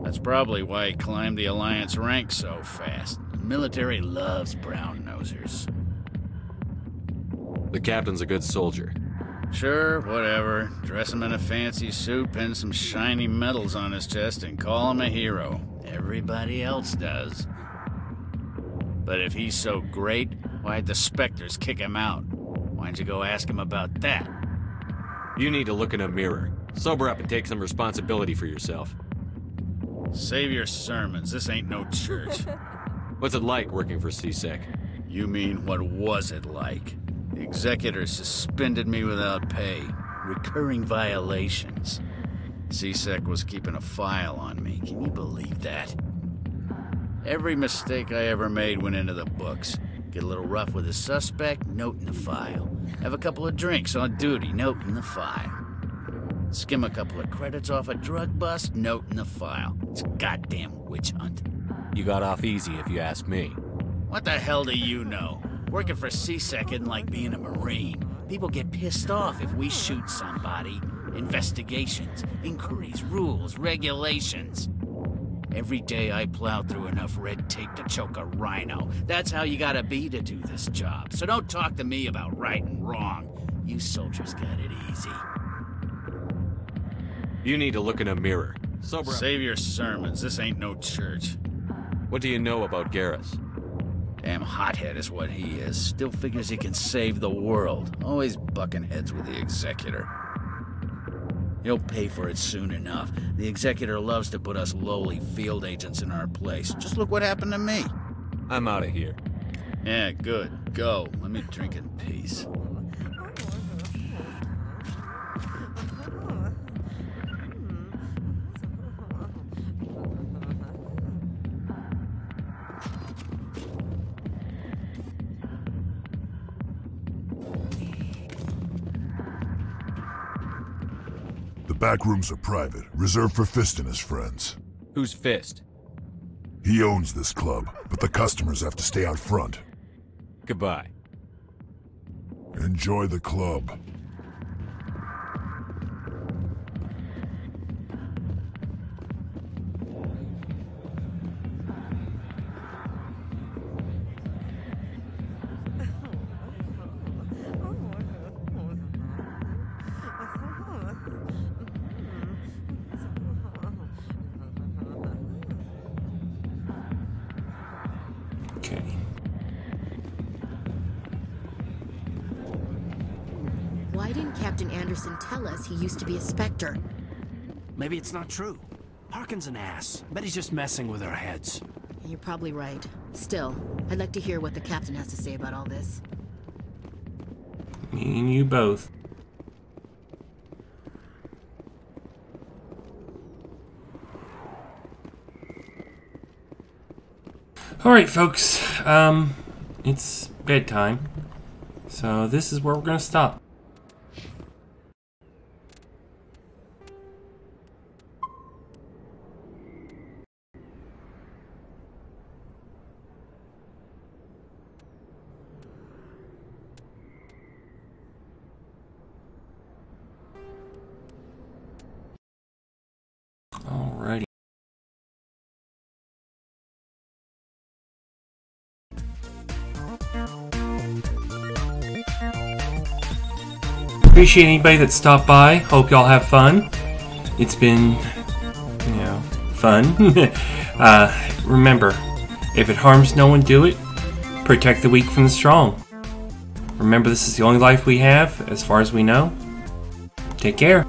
N: That's probably why he climbed the Alliance ranks so fast. The military loves brown-nosers.
D: The captain's a good soldier.
N: Sure, whatever. Dress him in a fancy suit, pin some shiny medals on his chest, and call him a hero. Everybody else does. But if he's so great, why'd the Spectres kick him out? Why'd you go ask him about that?
D: You need to look in a mirror. Sober up and take some responsibility for yourself.
N: Save your sermons. This ain't no church.
D: What's it like working for CSEC?
N: You mean, what was it like? The executor suspended me without pay. Recurring violations. CSEC was keeping a file on me. Can you believe that? Every mistake I ever made went into the books. Get a little rough with a suspect, note in the file. Have a couple of drinks on duty, note in the file. Skim a couple of credits off a drug bust, note in the file. It's a goddamn witch hunt.
D: You got off easy, if you ask me.
N: What the hell do you know? Working for CSEC isn't like being a Marine. People get pissed off if we shoot somebody. Investigations, inquiries, rules, regulations. Every day I plow through enough red tape to choke a rhino. That's how you gotta be to do this job. So don't talk to me about right and wrong. You soldiers got it easy.
D: You need to look in a mirror. Sober up.
N: Save your sermons. This ain't no church.
D: What do you know about Garrus?
N: Damn hothead is what he is. Still figures he can save the world. Always bucking heads with the executor. He'll pay for it soon enough. The executor loves to put us lowly field agents in our place. Just look what happened to me.
D: I'm out of here.
N: Yeah, good. Go. Let me drink in peace.
M: The back rooms are private, reserved for Fist and his friends.
D: Who's Fist?
M: He owns this club, but the customers have to stay out front.
D: Goodbye.
M: Enjoy the club.
A: Okay.
B: Why didn't Captain Anderson tell us he used to be a Spectre?
F: Maybe it's not true. Harkin's an ass. Bet he's just messing with our heads.
B: You're probably right. Still, I'd like to hear what the captain has to say about all this.
A: Me and you both. Alright, folks. It's bedtime. So this is where we're gonna stop. Alrighty. Appreciate anybody that stopped by. Hope y'all have fun. It's been, you know, fun. Remember, if it harms no one, do it. Protect the weak from the strong. Remember, this is the only life we have, as far as we know. Take care.